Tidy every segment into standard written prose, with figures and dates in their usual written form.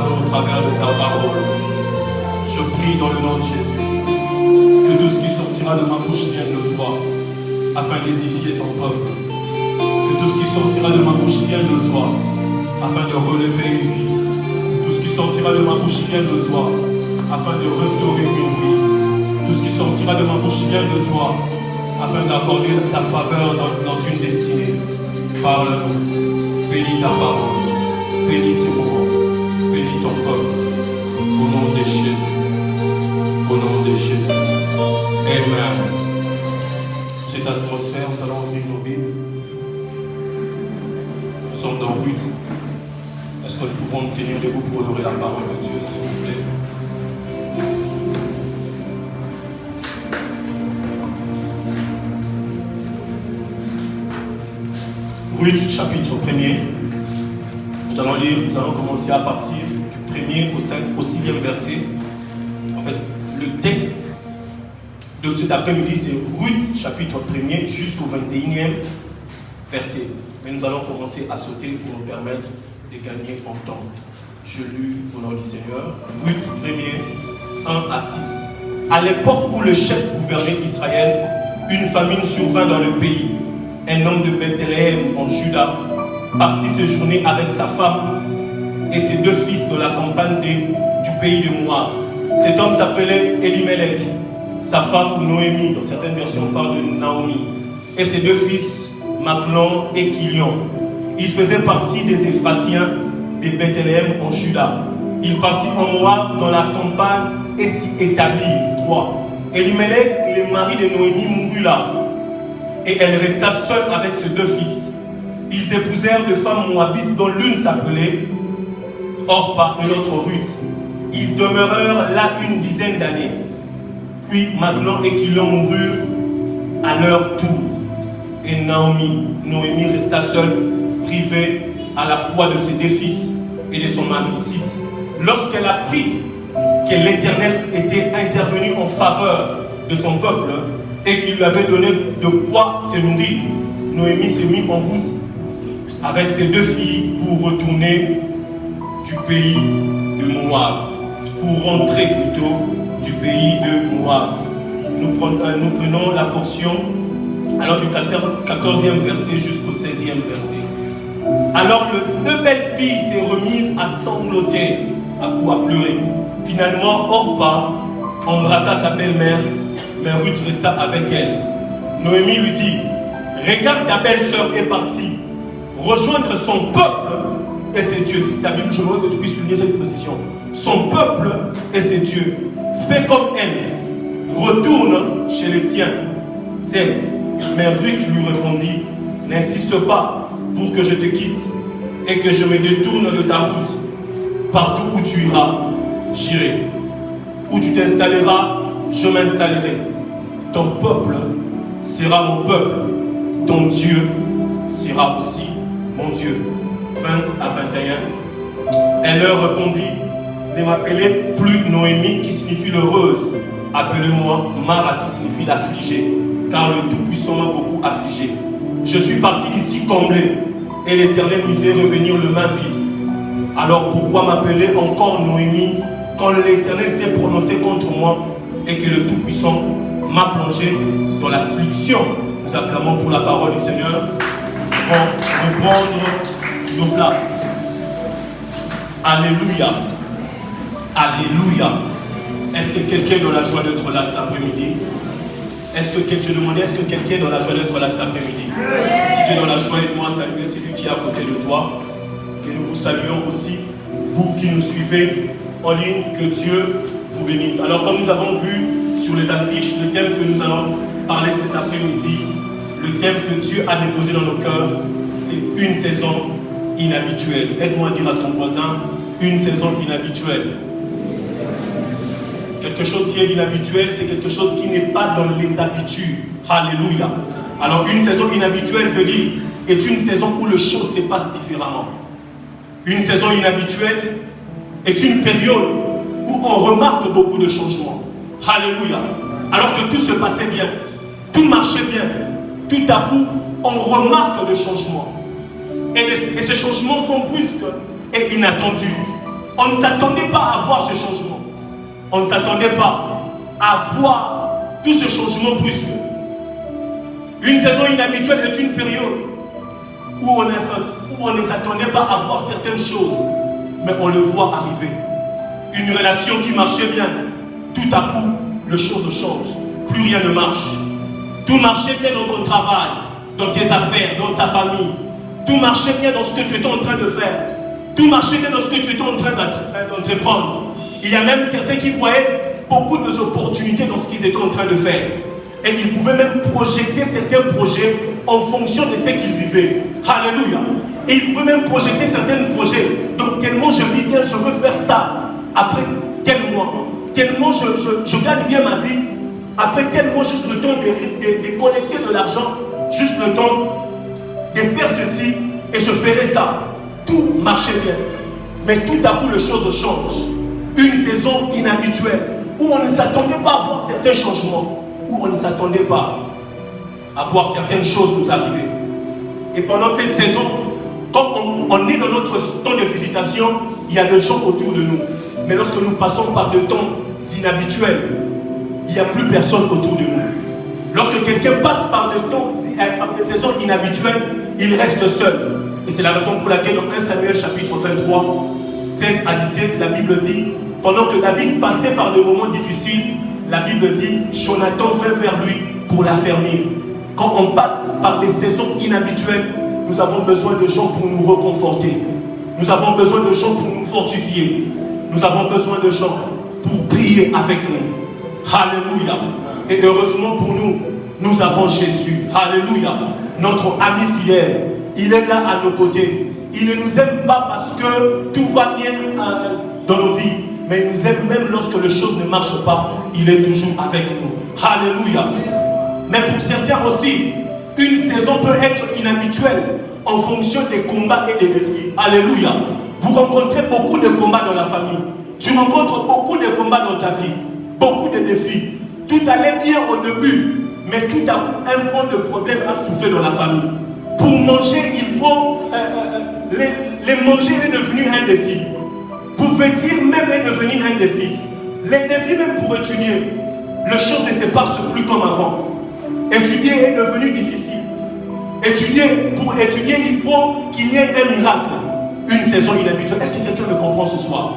au travers de ta parole. Je prie dans le nom de Jésus que tout ce qui sortira de ma bouche vienne de toi, afin d'édifier ton peuple. Que tout ce qui sortira de ma bouche vienne de toi, afin de relever une vie. Tout ce qui sortira de ma bouche vienne de toi, afin de restaurer une vie. Tout ce qui sortira de ma bouche vienne de toi, afin d'accorder ta faveur dans une destinée. Parle-nous, bénis ta parole, bénis ce moment, bénis ton peuple, au nom de Jésus, au nom de Jésus. Amen. Cette atmosphère, nous allons ouvrir nos Bibles. Nous sommes dans Ruth. Est-ce que nous pouvons nous tenir debout pour honorer la parole de Dieu, s'il vous plaît? Ruth, chapitre 1er. Nous allons commencer à partir du 1er au 6e verset. En fait, le texte de cet après-midi, c'est Ruth, chapitre 1er, jusqu'au 21e verset. Mais nous allons commencer à sauter pour nous permettre de gagner en temps. Je lis au nom du Seigneur. Ruth 1er, 1 à 6. À l'époque où le chef gouvernait Israël, une famine survint dans le pays. Un homme de Bethléem en Juda partit séjourner avec sa femme et ses 2 fils de la campagne du pays de Moab. Cet homme s'appelait Elimelech, sa femme Noémie, dans certaines versions on parle de Naomi, et ses 2 fils Machlon et Kilion. Il faisait partie des Éphrasiens de Bethléem en Juda. Il partit en Moab dans la campagne et s'y établit. 3. Elimelech, le mari de Noémie, mourut là. Et elle resta seule avec ses 2 fils. Ils épousèrent 2 femmes moabites dont l'une s'appelait Orpa et l'autre Ruth. Ils demeurèrent là une dizaine d'années. Puis Machlon et Kilion moururent à leur tour. Et Noémie resta seule, privée à la fois de ses 2 fils et de son mari 6. Lorsqu'elle apprit que l'Éternel était intervenu en faveur de son peuple, et qu'il lui avait donné de quoi se nourrir, Noémie s'est mise en route avec ses 2 filles pour retourner du pays de Moab, pour rentrer plutôt du pays de Moab. Nous prenons la portion alors du 14e verset jusqu'au 16e verset. Alors les 2 belles filles se remirent à sangloter, à pleurer. Finalement, Orpa embrassa sa belle-mère, mais Ruth resta avec elle. Noémie lui dit, regarde, ta belle-sœur est partie rejoindre son peuple et ses dieux. Si ta Bible, je voudrais que tu puisses souligner cette précision. Son peuple et ses dieux. Fais comme elle. Retourne chez les tiens. 16. Mais Ruth lui répondit, n'insiste pas pour que je te quitte et que je me détourne de ta route. Partout où tu iras, j'irai. Où tu t'installeras, je m'installerai. Ton peuple sera mon peuple. Ton Dieu sera aussi mon Dieu. 20 à 21. Elle leur répondit, ne m'appelez plus Noémie qui signifie l'heureuse. Appelez-moi Mara qui signifie l'affligée. Car le Tout-Puissant m'a beaucoup affligé. Je suis parti d'ici comblé et l'Éternel m'y fait revenir le main vide. Alors pourquoi m'appeler encore Noémie quand l'Éternel s'est prononcé contre moi et que le Tout-Puissant m'a plongé dans l'affliction? Nous acclamons pour la parole du Seigneur. Pour reprendre nos places. Alléluia. Alléluia. Est-ce que quelqu'un est dans la joie d'être là cet après-midi? Est-ce que quelqu'un est dans la joie d'être là cet après-midi? Si tu es dans la joie, aide-moi à saluer celui qui est à côté de toi. Et nous vous saluons aussi, vous qui nous suivez en ligne, que Dieu vous bénisse. Alors comme nous avons vu sur les affiches, le thème que nous allons parler cet après-midi, le thème que Dieu a déposé dans nos cœurs, c'est une saison inhabituelle. Aide-moi à dire à ton voisin, une saison inhabituelle. Quelque chose qui est inhabituel, c'est quelque chose qui n'est pas dans les habitudes. Alléluia. Alors une saison inhabituelle veut dire, est une saison où les choses se passent différemment. Une saison inhabituelle est une période où on remarque beaucoup de changements. Alléluia. Alors que tout se passait bien, tout marchait bien, tout à coup, on remarque des changements. Et ces changements sont brusques et inattendus. On ne s'attendait pas à voir ce changement. On ne s'attendait pas à voir tout ce changement brusque. Une saison inhabituelle est une période où on ne s'attendait pas à voir certaines choses, mais on le voit arriver. Une relation qui marchait bien, tout à coup, les choses changent. Plus rien ne marche. Tout marchait bien dans ton travail, dans tes affaires, dans ta famille. Tout marchait bien dans ce que tu étais en train de faire. Tout marchait bien dans ce que tu étais en train d'entreprendre. Il y a même certains qui voyaient beaucoup d'opportunités dans ce qu'ils étaient en train de faire. Et ils pouvaient même projeter certains projets en fonction de ce qu'ils vivaient. Alléluia. Et ils pouvaient même projeter certains projets. Donc tellement je vis bien, je veux faire ça. Après tel mois. Tellement je gagne bien ma vie. Après tel mois, juste le temps de collecter de l'argent. Juste le temps de faire ceci. Et je ferai ça. Tout marchait bien. Mais tout à coup, les choses changent. Une saison inhabituelle. Où on ne s'attendait pas à voir certains changements. Où on ne s'attendait pas à voir certaines choses nous arriver. Et pendant cette saison, quand on est dans notre temps de visitation, il y a des gens autour de nous. Mais lorsque nous passons par des temps inhabituels, il n'y a plus personne autour de nous. Lorsque quelqu'un passe par des saisons inhabituelles, il reste seul. Et c'est la raison pour laquelle dans 1 Samuel chapitre 23, 16 à 17, la Bible dit, pendant que David passait par des moments difficiles, la Bible dit, Jonathan vint vers lui pour l'affermir. Quand on passe par des saisons inhabituelles, nous avons besoin de gens pour nous reconforter. Nous avons besoin de gens pour nous fortifier. Nous avons besoin de gens pour prier avec nous. Alléluia. Et heureusement pour nous, nous avons Jésus. Alléluia. Notre ami fidèle. Il est là à nos côtés. Il ne nous aime pas parce que tout va bien dans nos vies. Mais il nous aime même lorsque les choses ne marchent pas. Il est toujours avec nous. Alléluia. Mais pour certains aussi, une saison peut être inhabituelle en fonction des combats et des défis. Alléluia. Vous rencontrez beaucoup de combats dans la famille. Tu rencontres beaucoup de combats dans ta vie. Beaucoup de défis. Tout allait bien au début, mais tout à coup, un fond de problème a soufflé dans la famille. Pour manger, il faut... les manger est devenu un défi. Pour vêtir même est devenu un défi. Les défis même pour étudier. Les choses ne se passent plus comme avant. Étudier est devenu difficile. Pour étudier, il faut qu'il y ait un miracle. Une saison inhabituelle. Est-ce que quelqu'un me comprend ce soir?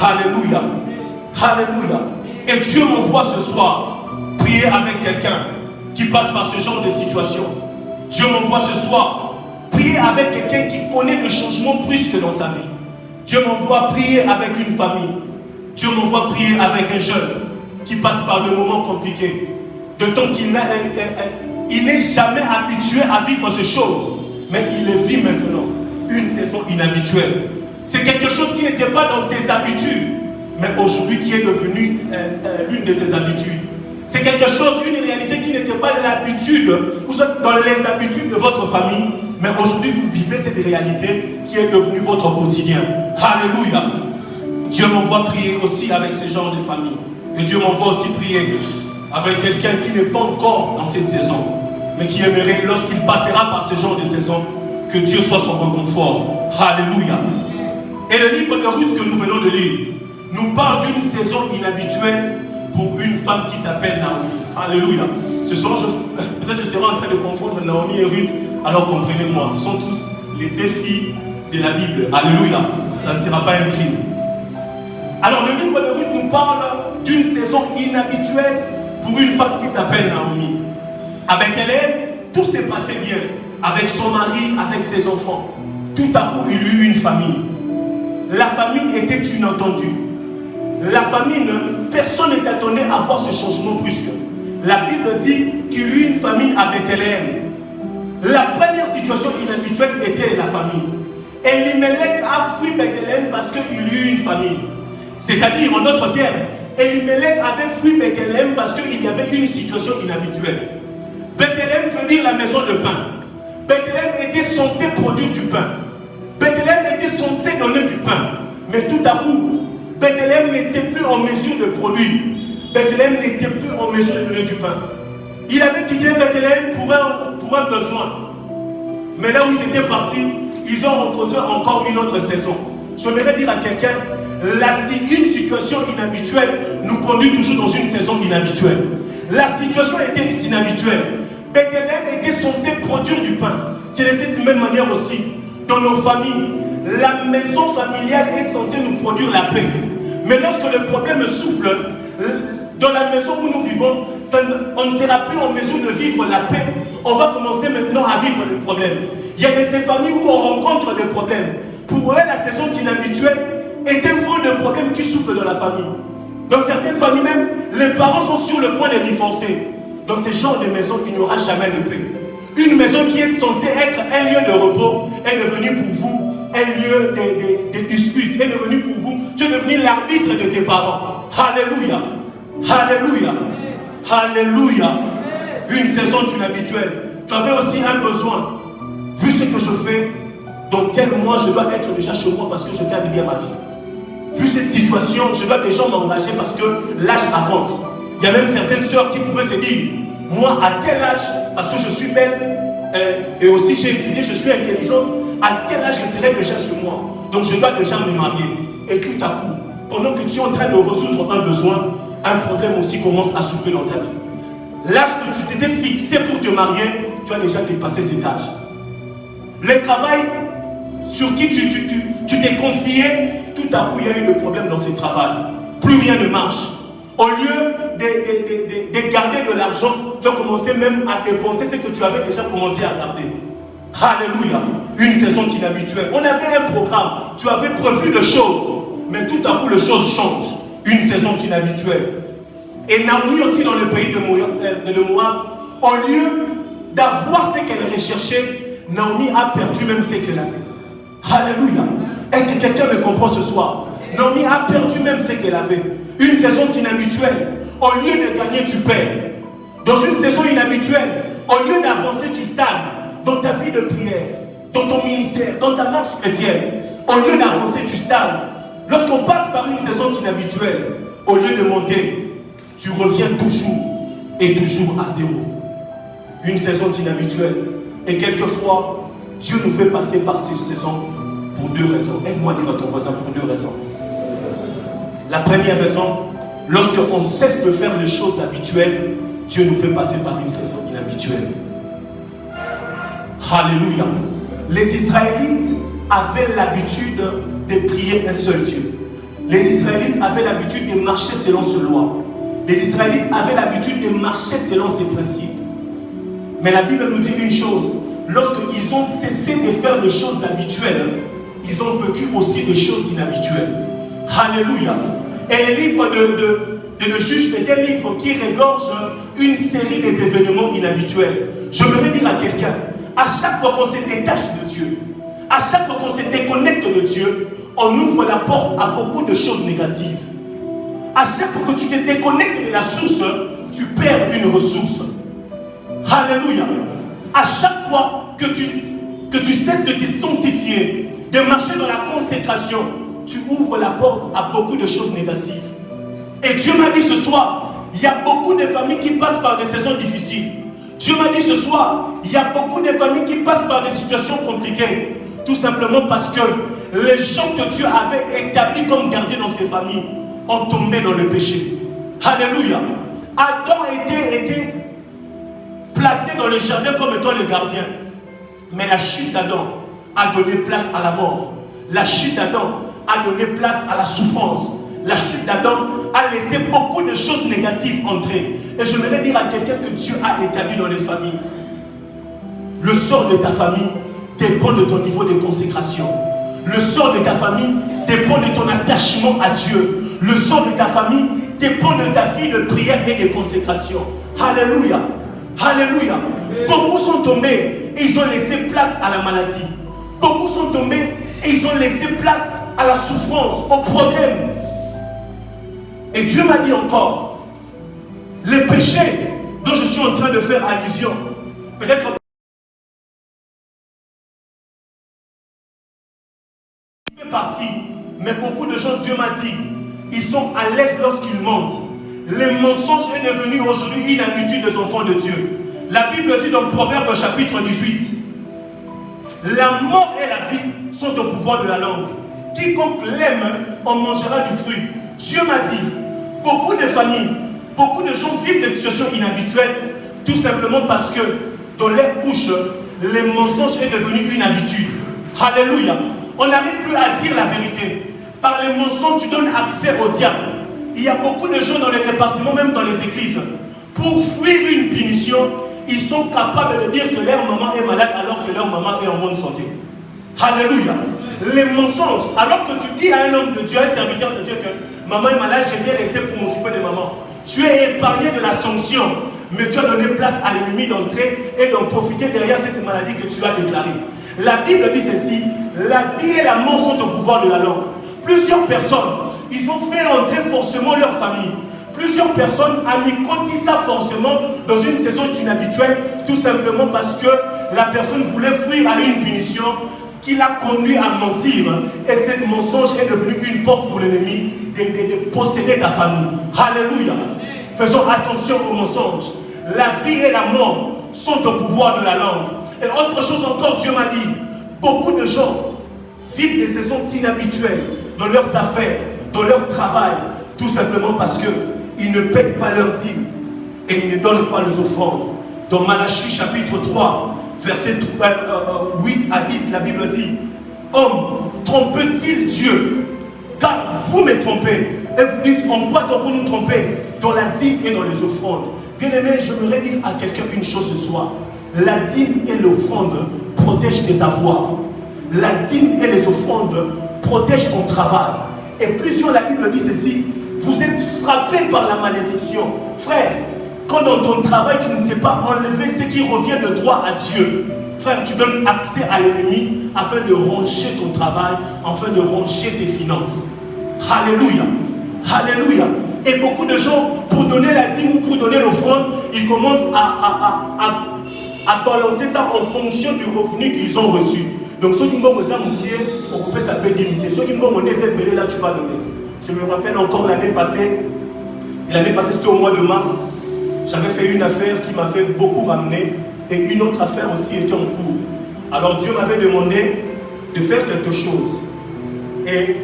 Alléluia. Alléluia. Et Dieu m'envoie ce soir prier avec quelqu'un qui passe par ce genre de situation. Dieu m'envoie ce soir prier avec quelqu'un qui connaît des changements brusques dans sa vie. Dieu m'envoie prier avec une famille. Dieu m'envoie prier avec un jeune qui passe par des moments compliqués. De temps qu'il n'est jamais habitué à vivre ces choses. Mais il les vit maintenant. Une saison inhabituelle. C'est quelque chose qui n'était pas dans ses habitudes. Mais aujourd'hui qui est devenu l'une de ses habitudes. C'est quelque chose, une réalité qui n'était pas l'habitude, ou dans les habitudes de votre famille. Mais aujourd'hui vous vivez cette réalité qui est devenue votre quotidien. Alléluia. Dieu m'envoie prier aussi avec ce genre de famille. Et Dieu m'envoie aussi prier avec quelqu'un qui n'est pas encore dans cette saison, mais qui aimerait, lorsqu'il passera par ce genre de saison, que Dieu soit son réconfort. Alléluia. Et le livre de Ruth que nous venons de lire nous parle d'une saison inhabituelle pour une femme qui s'appelle Naomi. Alléluia. Ce soir, peut-être je serai en train de confondre Naomi et Ruth, alors comprenez-moi, ce sont tous les défis de la Bible. Alléluia. Ça ne sera pas un crime. Alors le livre de Ruth nous parle d'une saison inhabituelle pour une femme qui s'appelle Naomi. Avec elle, tout s'est passé bien. Avec son mari, avec ses enfants. Tout à coup, il y eut une famine. La famine était inattendue. La famine, personne n'est attendu à voir ce changement brusque. La Bible dit qu'il y eut une famine à Bethléem. La première situation inhabituelle était la famine. Elimelech a fui Bethléem parce qu'il y eut une famine. C'est-à-dire, en d'autres termes, Elimelech avait fui Bethléem parce qu'il y avait une situation inhabituelle. Bethléem veut dire la maison de pain. Bethléem était censé produire du pain. Bethléem était censé donner du pain. Mais tout à coup, Bethléem n'était plus en mesure de produire. Bethléem n'était plus en mesure de donner du pain. Il avait quitté Bethléem pour un besoin. Mais là où ils étaient partis, ils ont rencontré encore une autre saison. Je voudrais dire à quelqu'un, une situation inhabituelle nous conduit toujours dans une saison inhabituelle. La situation était inhabituelle. Bethléem était censé produire du pain. C'est de cette même manière aussi, dans nos familles, la maison familiale est censée nous produire la paix. Mais lorsque le problème souffle, dans la maison où nous vivons, on ne sera plus en mesure de vivre la paix. On va commencer maintenant à vivre les problèmes. Il y a ces familles où on rencontre des problèmes. Pour eux, la saison inhabituelle est un vent de problèmes qui souffle dans la famille. Dans certaines familles même, les parents sont sur le point de divorcer. Dans ce genre de maison, il n'y aura jamais de paix. Une maison qui est censée être un lieu de repos est devenue pour vous un lieu de dispute, est devenue pour vous, tu es devenu l'arbitre de tes parents. Alléluia. Alléluia. Alléluia. Une saison inhabituelle. Tu avais aussi un besoin. Vu ce que je fais, dans tel mois, je dois être déjà chez moi parce que je gagne bien ma vie. Vu cette situation, je dois déjà m'engager parce que l'âge avance. Il y a même certaines sœurs qui pouvaient se dire, moi à tel âge, parce que je suis belle, et aussi j'ai étudié, je suis intelligente, à tel âge je serai déjà chez moi. Donc je dois déjà me marier. Et tout à coup, pendant que tu es en train de résoudre un besoin, un problème aussi commence à souffler dans ta vie. L'âge que tu t'étais fixé pour te marier, tu as déjà dépassé cet âge. Le travail sur qui tu t'es confié, tout à coup il y a eu le problème dans ce travail. Plus rien ne marche. Au lieu de garder de l'argent, tu as commencé même à dépenser ce que tu avais déjà commencé à garder. Alléluia. Une saison inhabituelle. On avait un programme, tu avais prévu des choses, mais tout à coup les choses changent. Une saison inhabituelle. Et Naomi aussi dans le pays de Moab, au lieu d'avoir ce qu'elle recherchait, Naomi a perdu même ce qu'elle avait. Alléluia. Est-ce que quelqu'un me comprend ce soir? Naomi a perdu même ce qu'elle avait. Une saison inhabituelle. Au lieu de gagner, tu perds. Dans une saison inhabituelle, au lieu d'avancer, tu stagnes. Dans ta vie de prière, dans ton ministère, dans ta marche chrétienne, au lieu d'avancer, tu stagnes. Lorsqu'on passe par une saison inhabituelle, au lieu de monter, tu reviens toujours et toujours à zéro. Une saison inhabituelle. Et quelquefois, Dieu nous fait passer par ces saisons pour deux raisons. Aide-moi à dire à ton voisin pour deux raisons. La première raison, lorsqu'on cesse de faire les choses habituelles, Dieu nous fait passer par une saison inhabituelle. Alléluia. Les Israélites avaient l'habitude de prier un seul Dieu. Les Israélites avaient l'habitude de marcher selon ses lois. Les Israélites avaient l'habitude de marcher selon ses principes. Mais la Bible nous dit une chose. Lorsqu'ils ont cessé de faire des choses habituelles, ils ont vécu aussi des choses inhabituelles. Alléluia. Et le livre de le juge est un livre qui regorge une série des événements inhabituels. Je voudrais dire à quelqu'un, à chaque fois qu'on se détache de Dieu, à chaque fois qu'on se déconnecte de Dieu, on ouvre la porte à beaucoup de choses négatives. À chaque fois que tu te déconnectes de la source, tu perds une ressource. Alléluia. À chaque fois que tu cesses de te sanctifier, de marcher dans la consécration, tu ouvres la porte à beaucoup de choses négatives. Et Dieu m'a dit ce soir, il y a beaucoup de familles qui passent par des saisons difficiles. Dieu m'a dit ce soir, il y a beaucoup de familles qui passent par des situations compliquées. Tout simplement parce que les gens que Dieu avait établis comme gardiens dans ces familles ont tombé dans le péché. Alléluia. Adam était placé dans le jardin comme étant le gardien. Mais la chute d'Adam a donné place à la mort. La chute d'Adam a donné place à la souffrance. La chute d'Adam a laissé beaucoup de choses négatives entrer. Et je voudrais dire à quelqu'un que Dieu a établi dans les familles. Le sort de ta famille dépend de ton niveau de consécration. Le sort de ta famille dépend de ton attachement à Dieu. Le sort de ta famille dépend de ta vie de prière et de consécration. Alléluia. Alléluia. Beaucoup sont tombés et ils ont laissé place à la maladie. Beaucoup sont tombés et ils ont laissé place à la souffrance, au problème. Et Dieu m'a dit encore, les péchés dont je suis en train de faire allusion, peut-être fait partie, mais beaucoup de gens, Dieu m'a dit, ils sont à l'aise lorsqu'ils mentent. Le mensonge est devenu aujourd'hui une habitude des enfants de Dieu. La Bible dit dans le Proverbe chapitre 18, la mort et la vie sont au pouvoir de la langue. Quiconque l'aime on mangera du fruit. Dieu m'a dit, beaucoup de familles, beaucoup de gens vivent des situations inhabituelles, tout simplement parce que dans leur bouche, le mensonge est devenu une habitude. Alléluia. On n'arrive plus à dire la vérité. Par les mensonges, tu donnes accès au diable. Il y a beaucoup de gens dans les départements, même dans les églises, pour fuir une punition, ils sont capables de dire que leur maman est malade alors que leur maman est en bonne santé. Alléluia. Les mensonges, alors que tu dis à un homme de Dieu, un serviteur de Dieu, que maman est malade, j'étais resté pour m'occuper de maman. Tu es épargné de la sanction, mais tu as donné place à l'ennemi d'entrer et d'en profiter derrière cette maladie que tu as déclarée. La Bible dit ceci, la vie et la mort sont au pouvoir de la langue. Plusieurs personnes, ils ont fait entrer forcément leur famille. Plusieurs personnes amicotent ça forcément dans une saison inhabituelle, tout simplement parce que la personne voulait fuir à une punition qui l'a conduit à mentir. Et ce mensonge est devenu une porte pour l'ennemi de posséder ta famille. Alléluia. Faisons attention aux mensonges. La vie et la mort sont au pouvoir de la langue. Et autre chose encore, Dieu m'a dit, beaucoup de gens vivent des saisons inhabituelles dans leurs affaires, dans leur travail, tout simplement parce qu'ils ne payent pas leurs dîmes et ils ne donnent pas les offrandes. Dans Malachie chapitre 3, verset 8 à 10, la Bible dit, homme, trompe-t-il Dieu? Car vous me trompez. Et vous dites, en quoi devons-nous tromper? Dans la dîme et dans les offrandes. Bien-aimé, j'aimerais dire à quelqu'un une chose ce soir. La dîme et l'offrande protègent tes avoirs. La dîme et les offrandes protègent ton travail. Et plusieurs, la Bible dit ceci, vous êtes frappés par la malédiction. Frère, quand dans ton travail, tu ne sais pas enlever ce qui revient de droit à Dieu, frère, tu donnes accès à l'ennemi afin de roncher ton travail, afin de roncher tes finances. Alléluia. Alléluia. Et beaucoup de gens, pour donner la dîme ou pour donner l'offrande, ils commencent à balancer ça en fonction du revenu qu'ils ont reçu. Donc, ceux qui m'ont dit, on peut s'appeler limité. Ceux qui m'ont dit, là, tu vas donner. Je me rappelle encore l'année passée, c'était au mois de mars, j'avais fait une affaire qui m'avait beaucoup ramené et une autre affaire aussi était en cours. Alors, Dieu m'avait demandé de faire quelque chose. Et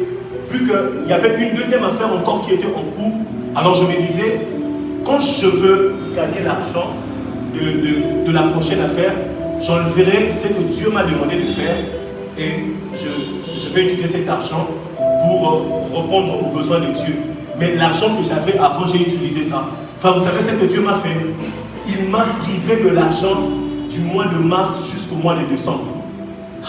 vu qu'il y avait une deuxième affaire encore qui était en cours, alors je me disais, quand je veux gagner l'argent de la prochaine affaire, j'enverrai ce que Dieu m'a demandé de faire et je vais utiliser cet argent pour répondre aux besoins de Dieu. Mais l'argent que j'avais avant, j'ai utilisé ça. Enfin, vous savez ce que Dieu m'a fait? Il m'a privé de l'argent du mois de mars jusqu'au mois de décembre.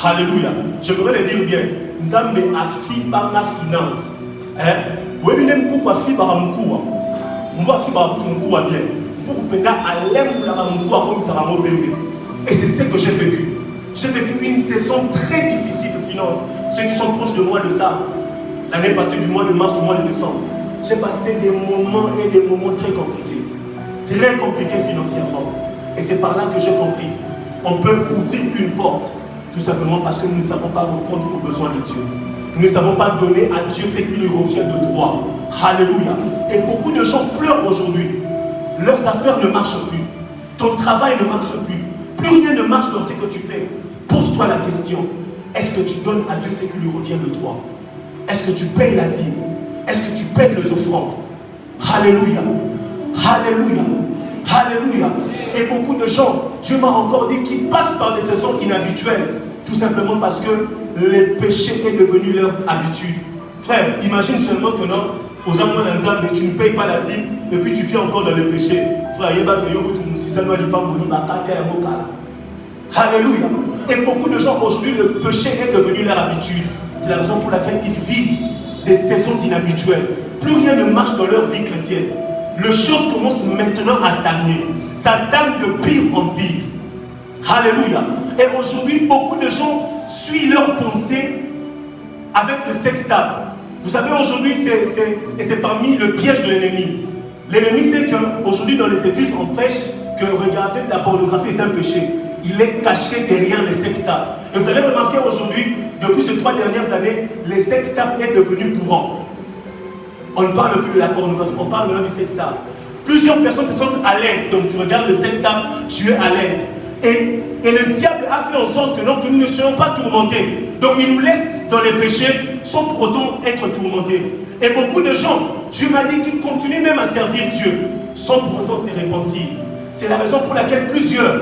Alléluia. J'aimerais le dire bien. Nous avons affi par ma finance. Vous voyez bien pourquoi affi par mon cours. On va affi par mon cours bien. Pour que vous à l'aime mon cours comme ça va m'obéir. Et c'est ce que j'ai vécu. J'ai vécu une saison très difficile de finances. Ceux qui sont proches de moi le savent. L'année passée, du mois de mars au mois de décembre, j'ai passé des moments et des moments très compliqués. Très compliqués financièrement. Et c'est par là que j'ai compris. On peut ouvrir une porte, tout simplement parce que nous ne savons pas répondre aux besoins de Dieu. Nous ne savons pas donner à Dieu ce qui lui revient de droit. Alléluia. Et beaucoup de gens pleurent aujourd'hui. Leurs affaires ne marchent plus. Ton travail ne marche plus. Plus rien ne marche dans ce que tu fais. Pose-toi la question. Est-ce que tu donnes à Dieu ce qui lui revient de droit? Est-ce que tu payes la dîme? Est-ce que tu payes les offrandes? Alléluia. Alléluia. Alléluia. Et beaucoup de gens, Dieu m'a encore dit, qu'ils passent par des saisons inhabituelles. Tout simplement parce que le péché est devenu leur habitude. Frère, imagine seulement que non, aux amours mais tu ne payes pas la dîme et puis tu vis encore dans le péché. Frère, alléluia. Et beaucoup de gens aujourd'hui, le péché est devenu leur habitude. C'est la raison pour laquelle ils vivent des saisons inhabituelles. Plus rien ne marche dans leur vie chrétienne. Les choses commencent maintenant à stagner. Ça stagne de pire en pire. Alléluia. Et aujourd'hui, beaucoup de gens suivent leurs pensées avec le sextable. Vous savez, aujourd'hui, c'est parmi le piège de l'ennemi. L'ennemi sait qu'aujourd'hui, dans les églises, on prêche que regarder de la pornographie est un péché. Il est caché derrière les sextables. Et vous allez remarquer aujourd'hui, depuis ces 3 dernières années, les sextables est devenu courant. On ne parle plus de la pornographie, on parle maintenant du sextable. Plusieurs personnes se sentent à l'aise. Donc tu regardes le sextable, tu es à l'aise. Et le diable a fait en sorte que nous ne soyons pas tourmentés. Donc il nous laisse dans les péchés sans pour autant être tourmentés. Et beaucoup de gens, Dieu m'a dit qu'ils continuent même à servir Dieu, sans pour autant se repentir. C'est la raison pour laquelle plusieurs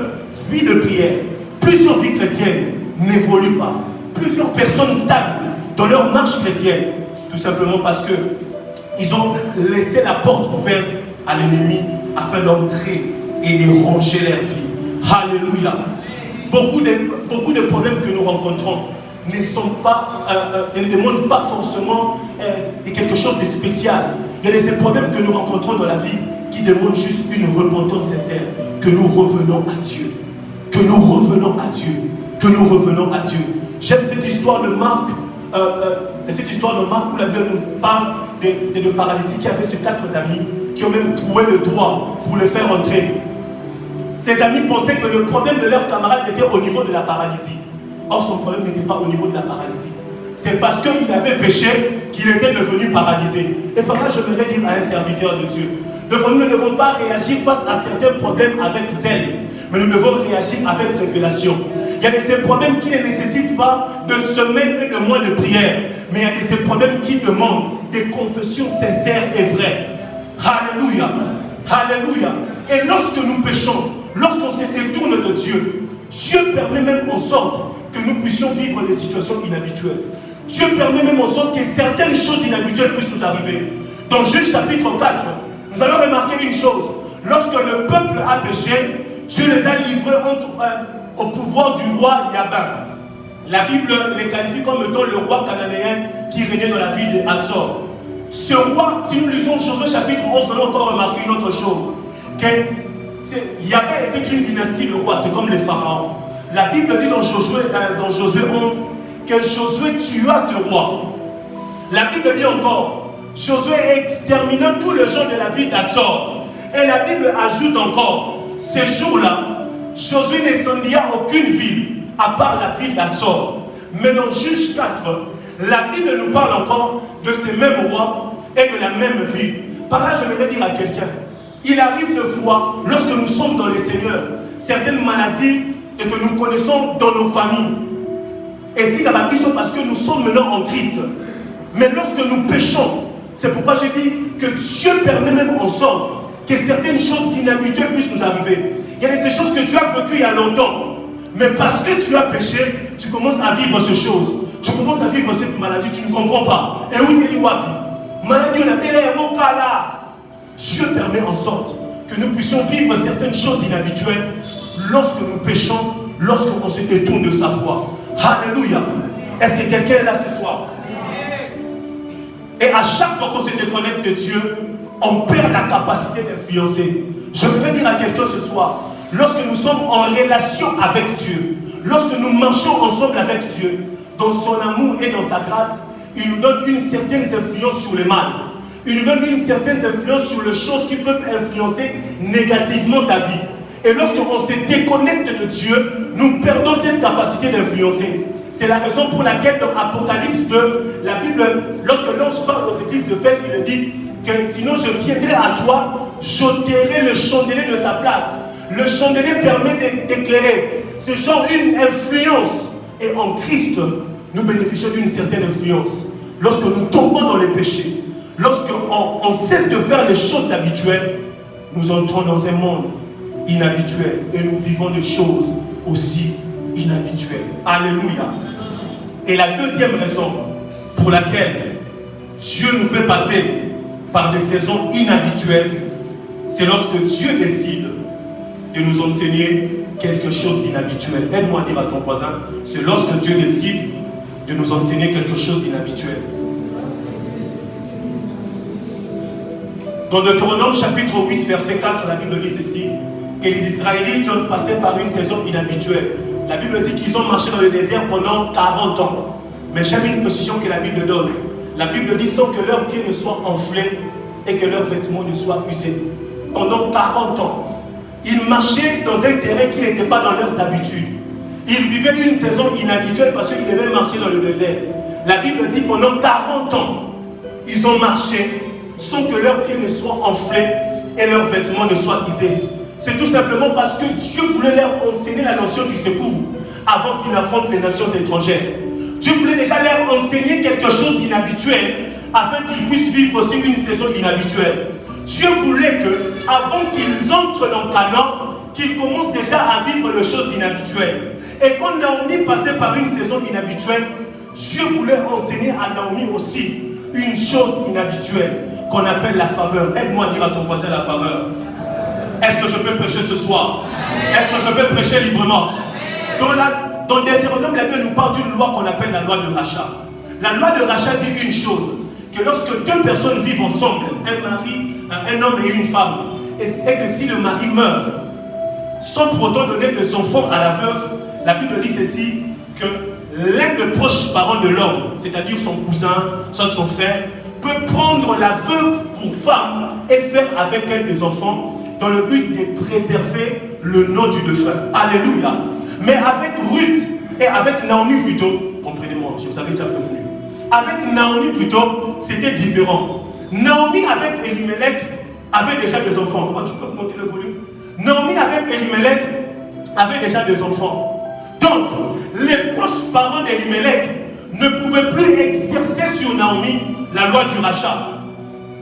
vies de prière, plusieurs vies chrétiennes n'évoluent pas. Plusieurs personnes stagnent dans leur marche chrétienne, tout simplement parce qu'ils ont laissé la porte ouverte à l'ennemi afin d'entrer et de ranger leur vie. Alléluia. Beaucoup de problèmes que nous rencontrons ne demandent pas forcément quelque chose de spécial. Il y a des problèmes que nous rencontrons dans la vie qui demandent juste une repentance sincère, que nous revenons à Dieu. Que nous revenons à Dieu. Que nous revenons à Dieu. J'aime cette histoire de Marc, où la Bible nous parle de paralytiques qui avaient ces 4 amis qui ont même trouvé le doigt pour les faire entrer. Ces amis pensaient que le problème de leur camarade était au niveau de la paralysie. Or, son problème n'était pas au niveau de la paralysie. C'est parce qu'il avait péché qu'il était devenu paralysé. Et par là, je voudrais dire à un serviteur de Dieu, nous ne devons pas réagir face à certains problèmes avec zèle, mais nous devons réagir avec révélation. Il y a des problèmes qui ne nécessitent pas de semaines et de mois de prière, mais il y a des problèmes qui demandent des confessions sincères et vraies. Alléluia. Alléluia. Et lorsque nous péchons, lorsqu'on se détourne de Dieu, Dieu permet même en sorte que nous puissions vivre des situations inhabituelles. Dieu permet même en sorte que certaines choses inhabituelles puissent nous arriver. Dans Juge chapitre 4, nous allons remarquer une chose. Lorsque le peuple a péché, Dieu les a livrés au pouvoir du roi Yabin. La Bible les qualifie comme étant le roi cananéen qui régnait dans la ville de Hatzor. Ce roi, si nous lisons Josué chapitre 11, nous allons encore remarquer une autre chose. Yabin était une dynastie de rois, c'est comme les pharaons. La Bible dit dans Josué 11 que Josué tua ce roi. La Bible dit encore, Josué extermina tous les gens de la ville d'Hatzor. Et la Bible ajoute encore, ces jours-là, Josué n'incendia aucune ville, à part la ville d'Hatzor. Mais dans Juge 4, la Bible nous parle encore de ces mêmes rois et de la même ville. Par là, je voudrais dire à quelqu'un, il arrive de fois, lorsque nous sommes dans les Seigneurs, certaines maladies et que nous connaissons dans nos familles. Et dit à la Bible parce que nous sommes maintenant en Christ. Mais lorsque nous péchons, c'est pourquoi j'ai dit que Dieu permet même en sorte que certaines choses inhabituelles puissent nous arriver. Il y a des choses que tu as vécues il y a longtemps. Mais parce que tu as péché, tu commences à vivre ces choses. Tu commences à vivre cette maladie, tu ne comprends pas. Et où t'es wapi? Maladie, on a belle mon cas là. Dieu permet en sorte que nous puissions vivre certaines choses inhabituelles lorsque nous péchons, lorsqu'on se détourne de sa foi. Alléluia. Est-ce que quelqu'un est là ce soir? Et à chaque fois qu'on se déconnecte de Dieu, on perd la capacité d'influencer. Je voudrais dire à quelqu'un ce soir, lorsque nous sommes en relation avec Dieu, lorsque nous marchons ensemble avec Dieu, dans son amour et dans sa grâce, il nous donne une certaine influence sur le mal. Il nous donne une certaine influence sur les choses qui peuvent influencer négativement ta vie. Et lorsqu'on se déconnecte de Dieu, nous perdons cette capacité d'influencer. C'est la raison pour laquelle dans Apocalypse 2, la Bible, lorsque l'ange parle aux églises de Éphèse, il dit que sinon je viendrai à toi, j'ôterai le chandelier de sa place. Le chandelier permet d'éclairer. C'est genre une influence. Et en Christ, nous bénéficions d'une certaine influence. Lorsque nous tombons dans les péchés, lorsqu'on cesse de faire les choses habituelles, nous entrons dans un monde inhabituel et nous vivons des choses aussi inhabituelles. Alléluia. Et la deuxième raison pour laquelle Dieu nous fait passer par des saisons inhabituelles, c'est lorsque Dieu décide de nous enseigner quelque chose d'inhabituel. Aide-moi à dire à ton voisin, c'est lorsque Dieu décide de nous enseigner quelque chose d'inhabituel. Dans Deutéronome chapitre 8, verset 4, la Bible dit ceci, que les Israélites ont passé par une saison inhabituelle. La Bible dit qu'ils ont marché dans le désert pendant 40 ans. Mais j'aime une précision que la Bible donne. La Bible dit sans que leurs pieds ne soient enflés et que leurs vêtements ne soient usés. Pendant 40 ans, ils marchaient dans un terrain qui n'était pas dans leurs habitudes. Ils vivaient une saison inhabituelle parce qu'ils devaient marcher dans le désert. La Bible dit pendant 40 ans, ils ont marché sans que leurs pieds ne soient enflés et leurs vêtements ne soient usés. C'est tout simplement parce que Dieu voulait leur enseigner la notion du secours avant qu'ils affrontent les nations étrangères. Dieu voulait déjà leur enseigner quelque chose d'inhabituel afin qu'ils puissent vivre aussi une saison inhabituelle. Dieu voulait que, avant qu'ils entrent dans Canaan, qu'ils commencent déjà à vivre les choses inhabituelles. Et quand Naomi passait par une saison inhabituelle, Dieu voulait enseigner à Naomi aussi une chose inhabituelle qu'on appelle la faveur. Aide-moi à dire à ton voisin la faveur. Est-ce que je peux prêcher ce soir? Est-ce que je peux prêcher librement? Dans Deutéronome, la Bible nous parle d'une loi qu'on appelle la loi de rachat. La loi de rachat dit une chose, que lorsque deux personnes vivent ensemble, un homme et une femme, et c'est que si le mari meurt, sans pour autant donner des enfants à la veuve, la Bible dit ceci, que l'un des proches parents de l'homme, c'est-à-dire son cousin, soit son frère, peut prendre la veuve pour femme et faire avec elle des enfants dans le but de préserver le nom du défunt. Alléluia. Mais avec Ruth et avec Naomi plutôt, comprenez-moi, je vous avais déjà prévenu, avec Naomi plutôt, c'était différent. Naomi avec Elimelech avait déjà des enfants. Oh, tu peux monter le volume? Naomi avec Elimelech avait déjà des enfants. Donc, les proches parents d'Elimelech ne pouvaient plus exercer sur Naomi la loi du rachat.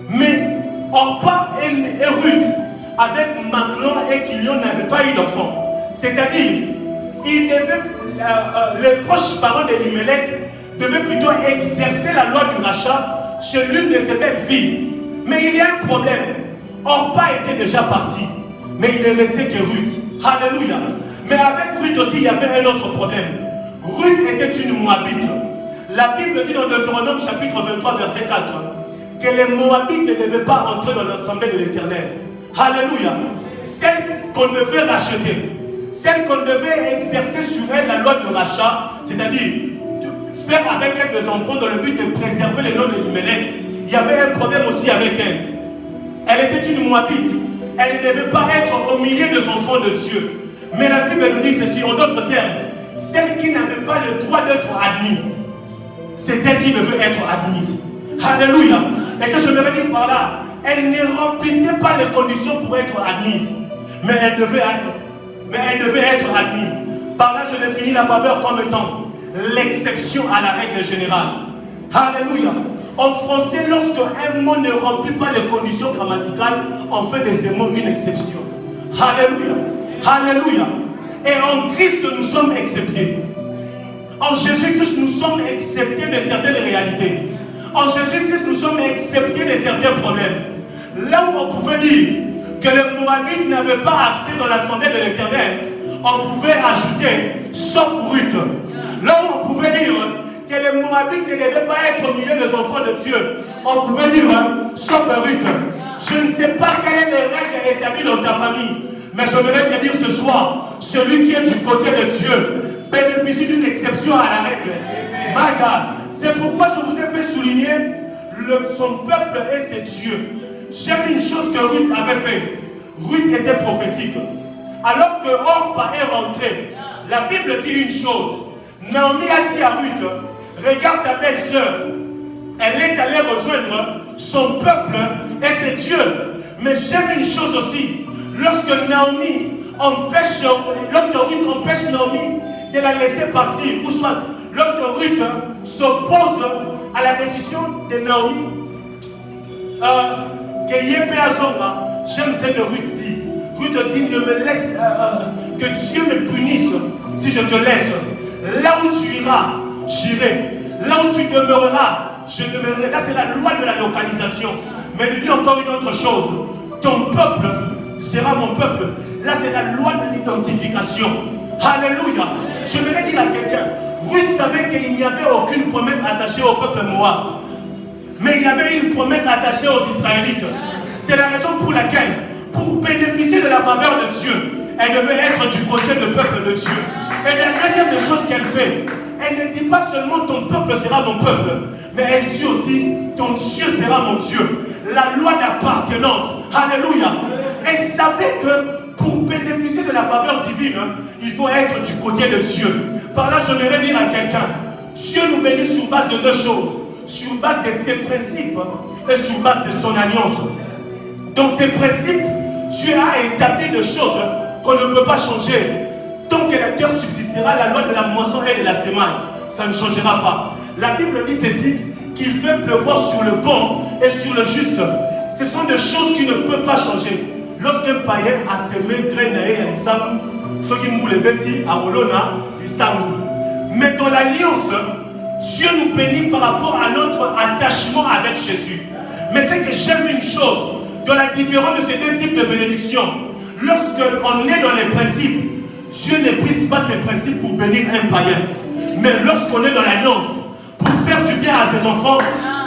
Mais Orpa et Ruth, avec Machlon et Kilion, n'avaient pas eu d'enfants. C'est-à-dire, les proches parents d'Elimelech devaient plutôt exercer la loi du rachat chez l'une de ses belles filles. Mais il y a un problème. Orpa était déjà parti, mais il ne restait que Ruth. Alléluia. Mais avec Ruth aussi, il y avait un autre problème. Ruth était une Moabite. La Bible dit dans Deutéronome chapitre 23, verset 4, que les Moabites ne devaient pas entrer dans l'assemblée de l'Éternel. Alléluia. Celle qu'on devait racheter, celle qu'on devait exercer sur elle la loi de rachat, c'est-à-dire faire avec elle des enfants dans le but de préserver le nom de l'Elimelech, il y avait un problème aussi avec elle. Elle était une Moabite. Elle ne devait pas être au milieu des enfants de Dieu. Mais la Bible nous dit ceci, en d'autres termes, celle qui n'avait pas le droit d'être admise, c'est elle qui devait être admise. Alléluia. Et que je me dire par là, elle ne remplissait pas les conditions pour être admise, mais elle devait être admise. Par là, je définis la faveur comme étant l'exception à la règle générale. Alléluia. En français, lorsque un mot ne remplit pas les conditions grammaticales, on fait de ces mots une exception. Alléluia. Alléluia. Et en Christ, nous sommes acceptés. En Jésus-Christ, nous sommes acceptés de certaines réalités. En Jésus-Christ, nous sommes acceptés de certains problèmes. Là où on pouvait dire que les Moabites n'avaient pas accès dans l'assemblée de l'Éternel, on pouvait ajouter sauf Ruth. Là où on pouvait dire que les Moabites ne devaient pas être au milieu des enfants de Dieu, on pouvait dire sauf Ruth. Je ne sais pas quelles sont les règles établies dans ta famille, mais je voudrais te dire ce soir, celui qui est du côté de Dieu bénéficie d'une exception à la règle. My God. C'est pourquoi je vous ai fait souligner son peuple et ses dieux. J'aime une chose que Ruth avait fait. Ruth était prophétique. Alors que Orpa est rentré, la Bible dit une chose. Naomi a dit à Ruth, regarde ta belle-sœur. Elle est allée rejoindre son peuple et ses dieux. Mais j'aime une chose aussi. Lorsque Ruth empêche Naomi de la laisser partir, ou soit lorsque Ruth s'oppose à la décision de Naomi, j'aime ce que Ruth dit. Ruth dit, ne me laisse, que Dieu me punisse si je te laisse. Là où tu iras, j'irai. Là où tu demeureras, je demeurerai. Là, c'est la loi de la localisation. Mais il dit encore une autre chose. Ton peuple sera mon peuple. Là, c'est la loi de l'identification. Alléluia. Je voudrais dire à quelqu'un, Ruth savait qu'il n'y avait aucune promesse attachée au peuple Moab. Mais il y avait une promesse attachée aux Israélites. C'est la raison pour laquelle, pour bénéficier de la faveur de Dieu, elle devait être du côté du peuple de Dieu. Et la deuxième des choses qu'elle fait, elle ne dit pas seulement ton peuple sera mon peuple, mais elle dit aussi ton Dieu sera mon Dieu. La loi d'appartenance. Alléluia. Elle savait que pour bénéficier de la faveur divine, il faut être du côté de Dieu. Par là, je voudrais dire à quelqu'un, Dieu nous bénit sur base de deux choses. Sur base de ses principes et sur base de son alliance. Dans ces principes, Dieu a établi des choses qu'on ne peut pas changer. Tant que la terre subsistera, la loi de la moisson et de la semaine. ça ne changera pas. La Bible dit ceci, qu'il fait pleuvoir sur le bon et sur le juste. Ce sont des choses qui ne peuvent pas changer. Lorsqu'un païen a semé graine à l'Issamu, ceux qui moulent les bêtis à Olona, l'Issamu. Mais dans l'alliance, Dieu nous bénit par rapport à notre attachement avec Jésus. Mais c'est que j'aime une chose, dans la différence de ces deux types de bénédictions, lorsqu'on est dans les principes, Dieu ne brise pas ses principes pour bénir un païen. Mais lorsqu'on est dans l'alliance, pour faire du bien à ses enfants,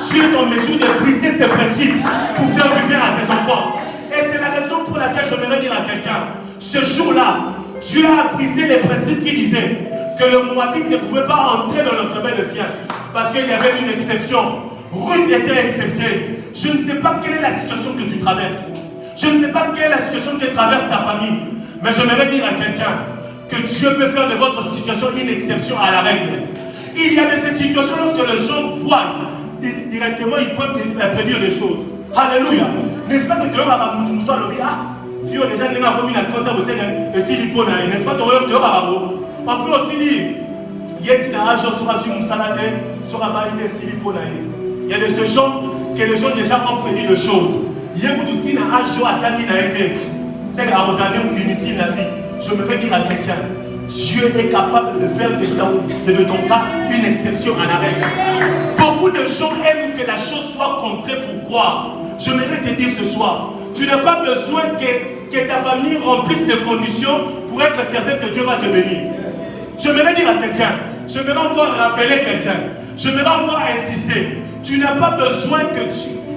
Dieu est en mesure de briser ses principes pour faire du bien à ses enfants. Et c'est la raison pour laquelle je voudrais dire à quelqu'un, ce jour-là, Dieu a brisé les principes qui disaient que le Moabite ne pouvait pas entrer dans le sommet de sien parce qu'il y avait une exception. Ruth était acceptée. Je ne sais pas quelle est la situation que tu traverses. Je ne sais pas quelle est la situation que traverse ta famille. Mais j'aimerais dire à quelqu'un que Dieu peut faire de votre situation une exception à la règle. Il y a de ces situations lorsque les gens voient directement, ils peuvent prédire des choses. Alléluia. N'est-ce pas que tu vas nous soit lobby? Ah, Fio déjà n'est pas comme une 30 ans, et si il pona, n'est-ce pas que tu vas on peut aussi dire, il y a des gens qui sont il y a de ces gens que les gens déjà ont prédit de choses. Il y a des gens qui inutile la vie. Je me vais dire à quelqu'un, Dieu est capable de faire de ton cas une exception à la règle. Beaucoup de gens aiment que la chose soit complète pour croire. Je voudrais te dire ce soir, tu n'as pas besoin que ta famille remplisse des conditions pour être certain que Dieu va te bénir. Je voudrais dire à quelqu'un, je voudrais encore rappeler quelqu'un, je voudrais encore insister, tu n'as pas besoin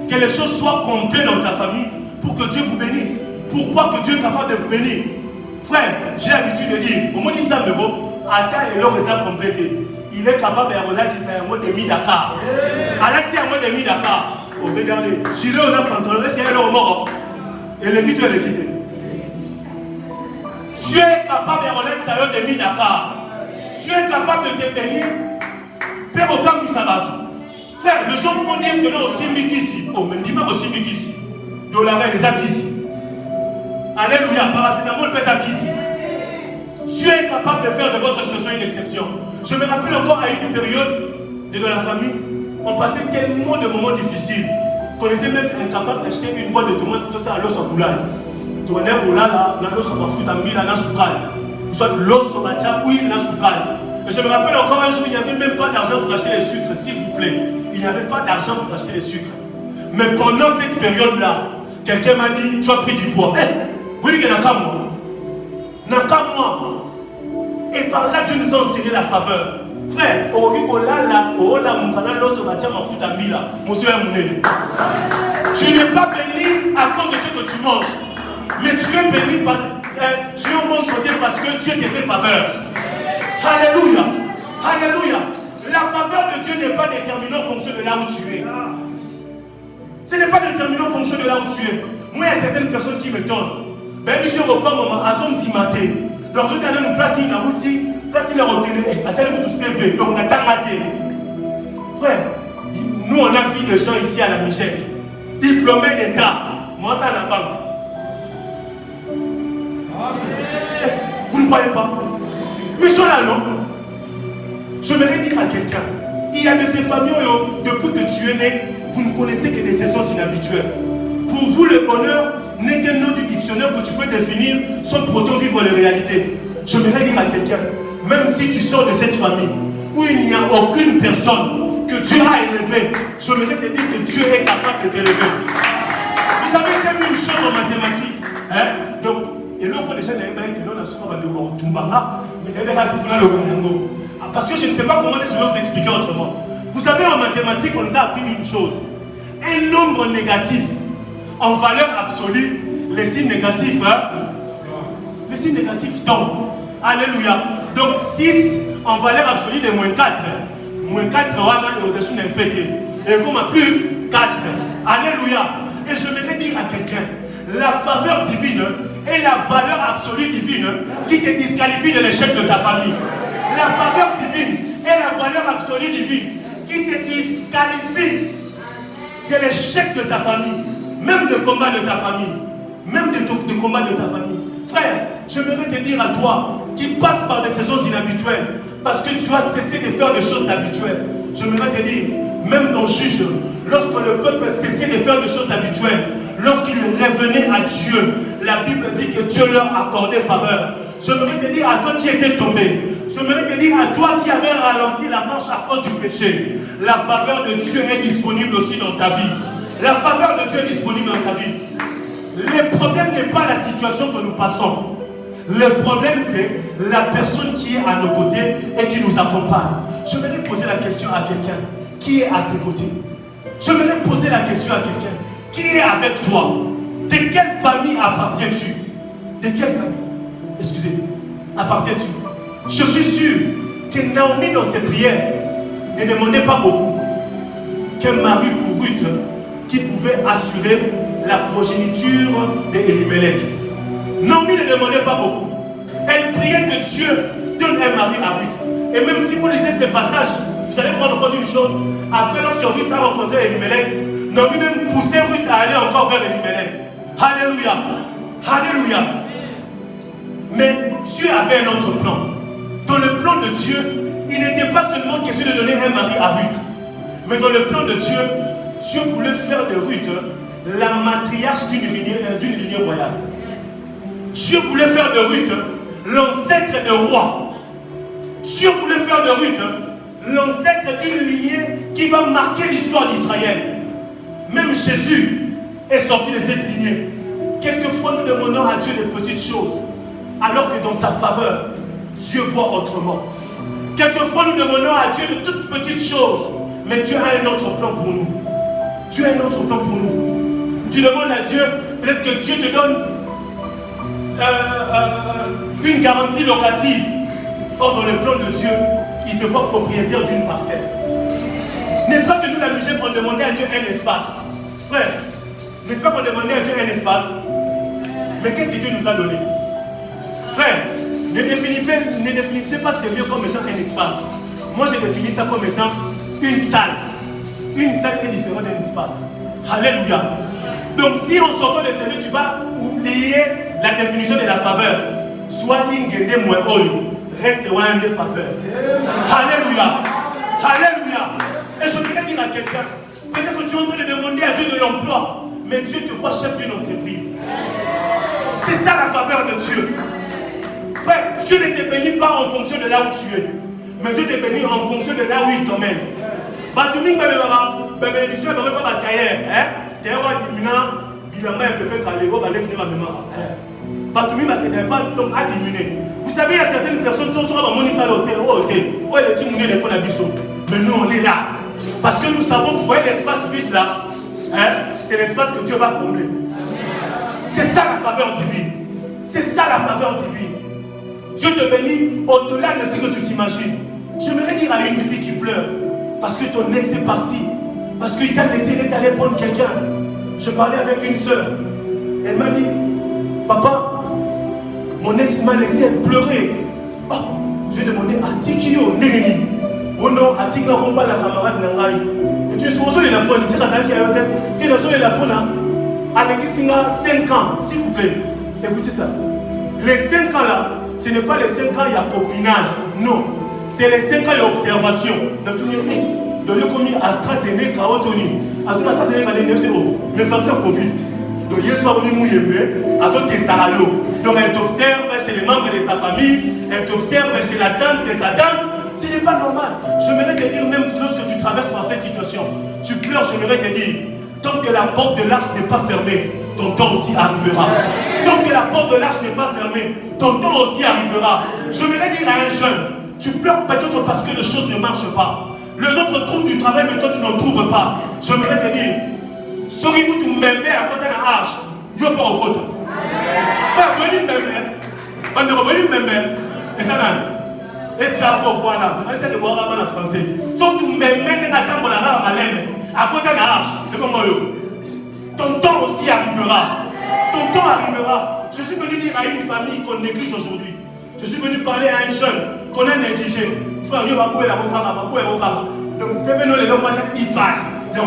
que les choses soient complètes dans ta famille pour que Dieu vous bénisse. Pourquoi que Dieu est capable de vous bénir? Frère, j'ai l'habitude de dire, au moins il est complété. Il est capable de relaxer un mot de mi-Dakar. Alors si un mot de mi-Dakar, regardez, gilet on a pantalon, est-ce qu'il y a le mort? Et le quitte, le quitte. Dieu est capable de relaxer un mot de mi-Dakar. Dieu est capable de te bénir. Père au temps du sabbat. Frère, les gens vont dire que là aussi Mikisi. Oh, mais dis-moi aussi Mikisi. Dollar les acquis. Alléluia, paracétamol pèse acquis. Dieu est capable de faire de votre situation une exception. Je me rappelle encore à une période de la famille, on passait tellement de moments difficiles qu'on était même incapable d'acheter une boîte de tomates pour tout ça à l'os en boulane. Tomates boulane, l'os en fruit en mille, en soukal. Soit l'os en matcha, oui, la soukal. Et je me rappelle encore un jour, il n'y avait même pas d'argent pour acheter les sucres, s'il vous plaît. Il n'y avait pas d'argent pour acheter les sucres. Mais pendant cette période-là, quelqu'un m'a dit, tu as pris du poids. Oui, il y a moi. Et par là, Dieu nous a enseigné la faveur. Frère, tu n'es pas béni à cause de ce que tu manges. Mais tu es béni parce que tu es en bonne santé parce que Dieu te fait faveur. Alléluia. Alléluia. La faveur de Dieu n'est pas déterminée en fonction de là où tu es. Ce n'est pas déterminé en fonction de là où tu es. Moi, il y a certaines personnes qui me tonnent. Ben, ils sont au pas moment, à zone zimaté. Donc, je t'ai nous placer une route, placer une route, attendez vous CV, donc on a tamaté. Frère, nous on a vu des gens ici à la Michel, diplômés d'État. Moi, ça n'a pas. Vous ne croyez pas? Mais ils sont là, non? Je voudrais dire à quelqu'un, il y a de ces familles, depuis que tu es né, vous ne connaissez que des saisons inhabituelles. Pour vous, le bonheur n'est qu'un nom du dictionnaire que tu peux définir sans pour autant vivre les réalités. Je voudrais dire à quelqu'un, même si tu sors de cette famille où il n'y a aucune personne que Dieu a élevée, je voudrais te dire que Dieu est capable de t'élever. Vous savez, j'ai vu une chose en mathématiques. Hein? Donc, et là, déjà, parce que je ne sais pas comment je vais vous expliquer autrement. Vous savez, en mathématiques, on nous a appris une chose. Un nombre négatif, en valeur absolue, les signes négatifs, les signes négatifs tombent. Alléluia. Donc 6 en valeur absolue de moins 4. Moins 4, on a une infecté. Et comme plus 4. Alléluia. Et je voudrais dire à quelqu'un, la faveur divine est la valeur absolue divine qui te disqualifie de l'échec de ta famille. La faveur divine est la valeur absolue divine qui te disqualifie de l'échec de ta famille. Même de combat de ta famille. Même de combat de ta famille. Frère, j'aimerais te dire à toi qui passe par des saisons inhabituelles parce que tu as cessé de faire des choses habituelles. J'aimerais te dire, même dans Juge, lorsque le peuple cessait de faire des choses habituelles, lorsqu'il revenait à Dieu, la Bible dit que Dieu leur accordait faveur. J'aimerais te dire à toi qui étais tombé, j'aimerais te dire à toi qui avait ralenti la marche à cause du péché, la faveur de Dieu est disponible aussi dans ta vie. La faveur de Dieu est disponible dans ta vie. Le problème n'est pas la situation que nous passons. Le problème, c'est la personne qui est à nos côtés et qui nous accompagne. Je vais poser la question à quelqu'un. Qui est à tes côtés? Je vais poser la question à quelqu'un. Qui est avec toi? De quelle famille appartiens-tu? De quelle famille? Excusez, appartiens-tu? Je suis sûr que Naomi, dans ses prières, ne demandait pas beaucoup. Qu'un mari pour Ruth qui pouvait assurer la progéniture d'Elimelech. Naomi ne demandait pas beaucoup. Elle priait que Dieu donne un mari à Ruth. Et même si vous lisez ces passages, vous allez prendre encore une chose. Après, lorsque Ruth a rencontré Elimelech, Naomi même poussait Ruth à aller encore vers Elimelech. Alléluia. Alléluia. Mais Dieu avait un autre plan. Dans le plan de Dieu, il n'était pas seulement question de donner un mari à Ruth. Mais dans le plan de Dieu, Dieu voulait faire de Ruth la matriarche d'une lignée royale. Dieu voulait faire de Ruth l'ancêtre de roi. Dieu voulait faire de Ruth l'ancêtre d'une lignée qui va marquer l'histoire d'Israël. Même Jésus est sorti de cette lignée. Quelquefois nous demandons à Dieu des petites choses, alors que dans sa faveur, Dieu voit autrement. Quelquefois nous demandons à Dieu de toutes petites choses, mais Dieu a un autre plan pour nous. Dieu a un autre plan pour nous. Tu demandes à Dieu, peut-être que Dieu te donne une garantie locative. Or, dans le plan de Dieu, il te voit propriétaire d'une parcelle. N'est-ce pas que nous, la musique, on demandait à Dieu un espace? Frère, n'est-ce pas qu'on demandait à Dieu un espace? Mais qu'est-ce que Dieu nous a donné? Frère, ne définissez pas ce lieu comme étant un espace. Moi, je définis ça comme étant une salle. Une salle est différente d'un espace. Alléluia. Donc, si on sort de ce lieu, tu vas oublier la définition de la faveur. Sois ingénieux moins haut. Reste loin de faveur. Alléluia. Alléluia. Et je voudrais dire à quelqu'un, peut-être que tu es en train de demander à Dieu de l'emploi, mais Dieu te voit chef d'une entreprise. C'est ça la faveur de Dieu. Frère, Dieu ne te bénit pas en fonction de là où tu es, mais Dieu te bénit en fonction de là où il t'emmène. Batuming la bénédiction ne va pas batailler. D'ailleurs, vous savez, il y a certaines personnes qui sont à l'hôtel, mais nous on est là. Parce que nous savons que vous voyez l'espace vide là, c'est l'espace que Dieu va combler. C'est ça la faveur divine. C'est ça la faveur divine. Dieu te bénit au-delà de ce que tu t'imagines. J'aimerais dire à une fille qui pleure, parce que ton ex est parti, parce qu'il t'a laissé d'aller prendre quelqu'un. Je parlais avec une soeur. Elle m'a dit, papa, mon ex m'a laissé, elle pleurait. Oh, je lui ai demandé, Atikio, Nénéni. Oh non, Atika Romba, la camarade Nangaï. Et tu es sur le lapon, c'est la qui a été. Tu es sur le lapon, avec 5 ans, s'il vous plaît. Écoutez ça. Les 5 ans là, ce n'est pas les 5 ans, il y a copinage. Non. C'est les 5 ans, il y a observation. Donc, il y a commis AstraZeneca, Otoni. AstraZeneca, mais vaccin Covid. Donc, il y a soit venu mouiller, donc, elle t'observe chez les membres de sa famille, elle t'observe chez la tante de sa tante. Ce n'est pas normal. J'aimerais te dire, même lorsque tu traverses par cette situation, tu pleures, j'aimerais te dire, tant que la porte de l'arche n'est pas fermée, ton temps aussi arrivera. Tant que la porte de l'arche n'est pas fermée, ton temps aussi arrivera. J'aimerais dire à un jeune, tu pleures peut-être parce que les choses ne marchent pas. Les autres trouvent du travail, mais toi tu n'en trouves pas. J'aimerais te dire, sorry-vous tu m'aimes à côté de la arche, il n'y a pas au côté. Pas venir m'aimer, on ne revenir m'aimer. Et ça n'a. Est-ce qu'à vous voilà, on essaie de voir avant en français. Sauf tu m'aimes à quand on a à à côté de la arche, c'est comme moi. Ton temps aussi arrivera. Ton temps arrivera. Je suis venu dire à une famille qu'on néglige aujourd'hui. Je suis venu parler à un jeune qu'on a négligé. Frère, il va pouvoir la donc, c'est venu les gens qui passent. Il y a un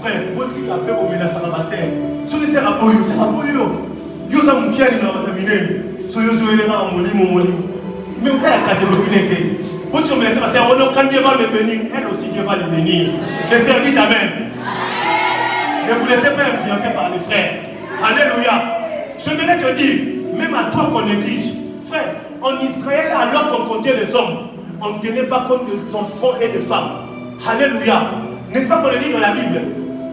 frère, votre petit appel au ménage, ça va passer. Si vous êtes à Boyo, c'est à Boyo. Yo ça mon qui a terminé. So yo so elena mon mais vous avez la catégorie. Vous me laissez passer, quand Dieu va me bénir, elle aussi Dieu va le bénir. Laissez dites amen. Ne vous laissez pas influencer par les frères. Alléluia. Je voudrais te dire, même à toi qu'on néglige, frère, en Israël, alors qu'on comptait les hommes, on ne tenait pas compte des enfants et des femmes. Alléluia. N'est-ce pas qu'on le dit dans la Bible?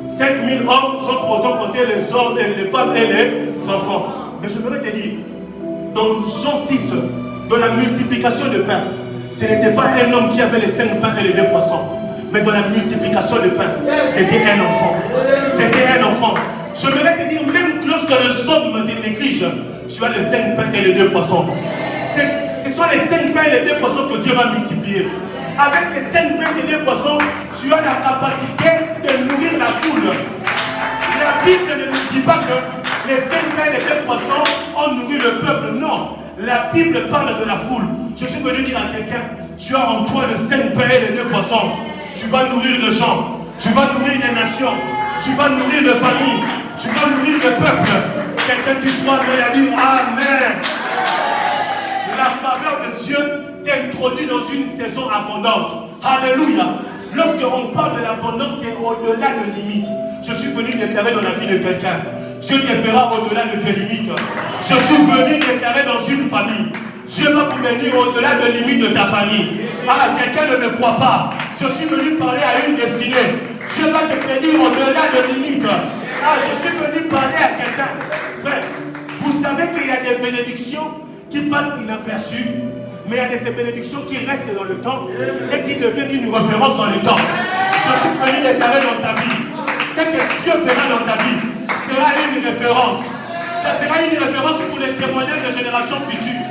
5000 hommes sont pour autant compter les hommes, et les femmes et les enfants. Mais je voudrais te dire, dans Jean 6, dans la multiplication de pain, ce n'était pas un homme qui avait les 5 pains et les 2 poissons. Mais dans la multiplication de pain, c'était un enfant. C'était un enfant. Je voudrais te dire, même lorsque les hommes te négligent, tu as les 5 pains et les 2 poissons. Ce sont les 5 pains et les 2 poissons que Dieu va multiplier. Avec les 5 pains et les 2 poissons, tu as la capacité de nourrir la foule. La Bible ne nous dit pas que les 5 pains et les 2 poissons ont nourri le peuple. Non. La Bible parle de la foule. Je suis venu dire à quelqu'un, tu as en toi les 5 pains et les 2 poissons. Tu vas nourrir les gens. Tu vas nourrir les nations. Tu vas nourrir les familles. Tu vas nourrir le peuple. Quelqu'un qui croit à dire Amen. La faveur de Dieu t'introduit dans une saison abondante. Alléluia. Lorsqu'on parle de l'abondance, c'est au-delà de limites. Je suis venu déclarer dans la vie de quelqu'un. Dieu te verra au-delà de tes limites. Je suis venu déclarer dans une famille. Dieu va vous bénir au-delà de limites de ta famille. Ah, quelqu'un ne me croit pas. Je suis venu parler à une destinée. Dieu va te bénir au-delà de limites. Ah, je suis venu parler à quelqu'un. Frère, vous savez qu'il y a des bénédictions qui passent inaperçues, mais il y a des bénédictions qui restent dans le temps et qui deviennent une référence dans le temps. Je suis venu déclarer dans ta vie. Ce que Dieu fera dans ta vie sera une référence. Ça sera une référence pour les témoignages de générations futures.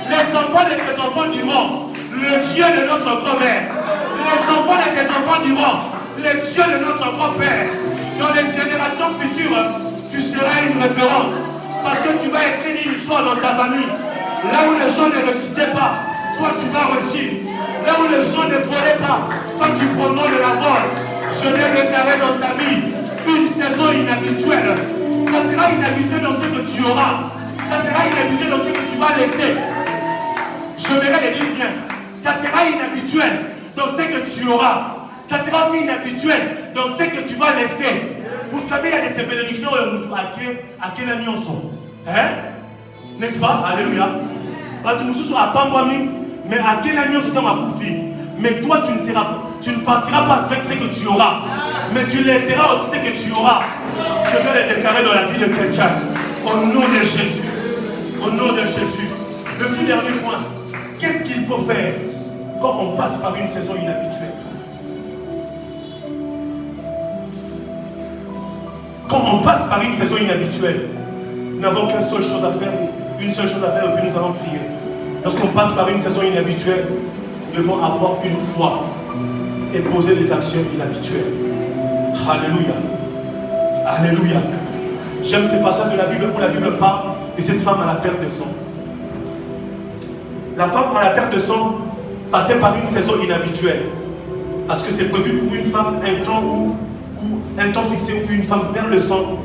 Les enfants de tes enfants diront, le Dieu de notre grand-mère. Les enfants de tes enfants diront, le Dieu de notre grand-père. Dans les générations futures, tu seras une référence. Parce que tu vas écrire une histoire dans ta famille. Là où les gens ne réussissaient pas, toi tu vas réussir. Là où les gens ne volaient pas, toi tu prendras de la vol. Je vais déclarer dans ta vie une saison inhabituelle. Ça sera inhabituel dans ce que tu auras. Ça sera inhabituel dans ce que tu vas laisser. Je verrai les dire bien. Ça sera inhabituel dans ce que tu auras. Ça sera aussi inhabituel dans ce que tu vas laisser. Vous savez, il y a des bénédictions à quel ami on sont. Hein? N'est-ce pas? Alléluia. Mais à quel ami on sont dans ma confie. Mais toi, tu ne partiras pas avec ce que tu auras. Mais tu laisseras aussi ce que tu auras. Je vais le déclarer dans la vie de quelqu'un. Au nom de Jésus. Au nom de Jésus. Le tout dernier point. Qu'est-ce qu'il faut faire quand on passe par une saison inhabituelle? Quand on passe par une saison inhabituelle, nous n'avons qu'une seule chose à faire, et puis nous allons prier. Lorsqu'on passe par une saison inhabituelle, nous devons avoir une foi et poser des actions inhabituelles. Alléluia. Alléluia. J'aime ces passages de la Bible où la Bible parle de cette femme à la perte de sang. La femme à la perte de sang passait par une saison inhabituelle. Parce que c'est prévu pour une femme un temps fixé où une femme perd le sang,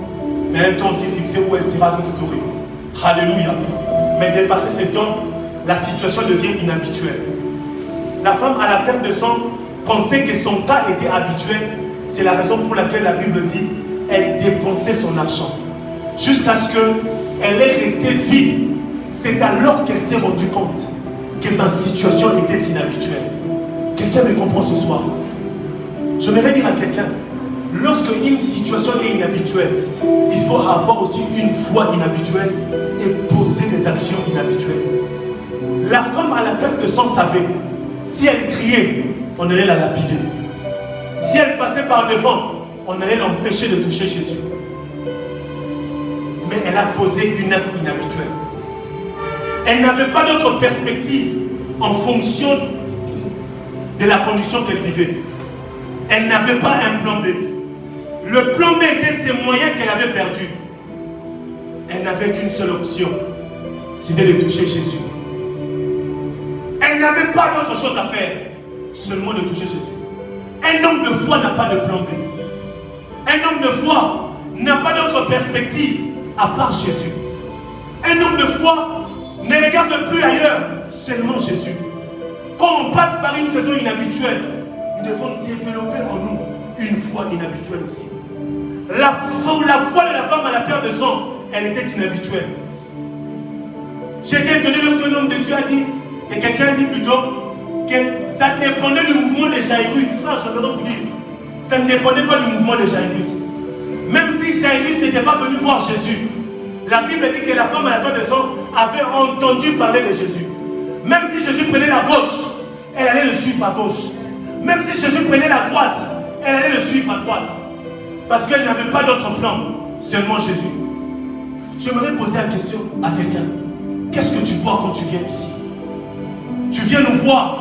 mais un temps aussi fixé où elle sera restaurée. Alléluia. Mais dépasser ce temps, la situation devient inhabituelle. La femme à la perte de sang pensait que son cas était habituel. C'est la raison pour laquelle la Bible dit elle dépensait son argent. Jusqu'à ce qu'elle est restée vide. C'est alors qu'elle s'est rendue compte que ma situation était inhabituelle. Quelqu'un me comprend ce soir? Je voudrais dire à quelqu'un, lorsque une situation est inhabituelle, il faut avoir aussi une foi inhabituelle et poser des actions inhabituelles. La femme à la perte de sang savait, si elle criait, on allait la lapider. Si elle passait par devant, on allait l'empêcher de toucher Jésus. Mais elle a posé une acte inhabituelle. Elle n'avait pas d'autre perspective en fonction de la condition qu'elle vivait. Elle n'avait pas un plan B. Le plan B était ses moyens qu'elle avait perdus. Elle n'avait qu'une seule option, c'était de toucher Jésus. Elle n'avait pas d'autre chose à faire, seulement de toucher Jésus. Un homme de foi n'a pas de plan B. Un homme de foi n'a pas d'autre perspective à part Jésus. Un homme de foi ne regarde plus ailleurs, seulement Jésus. Quand on passe par une saison inhabituelle, nous devons développer en nous une foi inhabituelle aussi. La foi de la femme à la perte de sang, elle était inhabituelle. J'ai été étonné lorsque l'homme de Dieu a dit, et quelqu'un a dit plutôt, que ça dépendait du mouvement de Jairus. Frère, je voudrais vous dire, ça ne dépendait pas du mouvement de Jairus. Même si Jairus n'était pas venu voir Jésus, la Bible dit que la femme à la perte de sang avait entendu parler de Jésus. Même si Jésus prenait la gauche, elle allait le suivre à gauche. Même si Jésus prenait la droite, elle allait le suivre à droite. Parce qu'elle n'avait pas d'autre plan, seulement Jésus. J'aimerais poser la question à quelqu'un. Qu'est-ce que tu vois quand tu viens ici? Tu viens nous voir,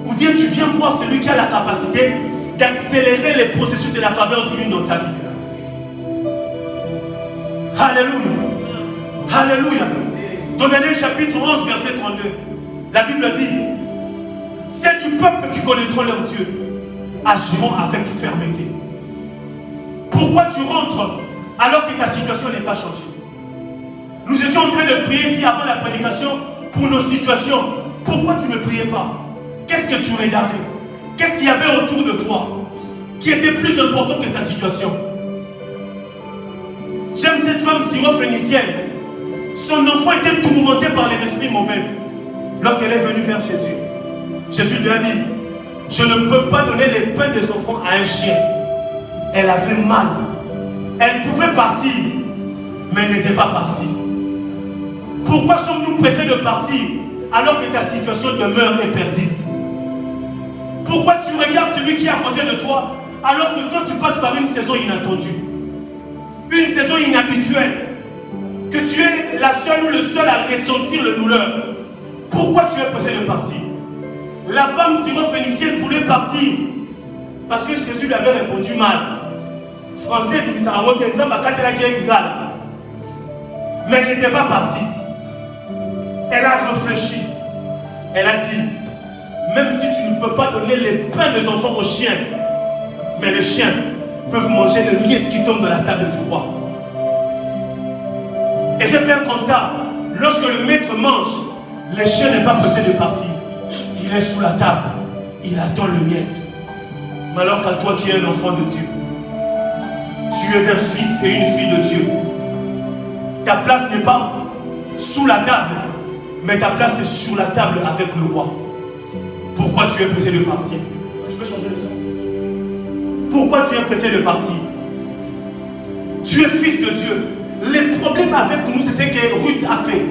ou bien tu viens voir celui qui a la capacité d'accélérer les processus de la faveur divine dans ta vie. Alléluia. Alléluia. Dans Daniel chapitre 11, verset 32, la Bible dit, c'est du peuple qui connaîtront leur Dieu, agiront avec fermeté. Pourquoi tu rentres alors que ta situation n'est pas changée? Nous étions en train de prier ici avant la prédication pour nos situations. Pourquoi tu ne priais pas? Qu'est-ce que tu regardais? Qu'est-ce qu'il y avait autour de toi qui était plus important que ta situation? J'aime cette femme syro-phénicienne. Son enfant était tourmenté par les esprits mauvais. Lorsqu'elle est venue vers Jésus, Jésus lui a dit, je ne peux pas donner les pains des enfants à un chien. Elle avait mal. Elle pouvait partir, mais elle n'était pas partie. Pourquoi sommes-nous pressés de partir alors que ta situation demeure et persiste? Pourquoi tu regardes celui qui est à côté de toi alors que toi tu passes par une saison inattendue? Une saison inhabituelle. Que tu es la seule ou le seul à ressentir le douleur. Pourquoi tu es pressé de partir? La femme syro-phénicienne voulait partir parce que Jésus lui avait répondu mal. Français dit ça, mais elle n'était pas partie. Elle a réfléchi. Elle a dit, même si tu ne peux pas donner les pains des enfants aux chiens, mais les chiens peuvent manger les miettes qui tombent de la table du roi. Et j'ai fait un constat. Lorsque le maître mange, le chien n'est pas pressé de partir. Il est sous la table. Il attend le miette. Mais alors qu'à toi qui es un enfant de Dieu, tu es un fils et une fille de Dieu. Ta place n'est pas sous la table, mais ta place est sur la table avec le roi. Pourquoi tu es pressé de partir? Tu peux changer le son. Pourquoi tu es pressé de partir? Tu es fils de Dieu. Les problèmes avec nous, c'est ce que Ruth a fait.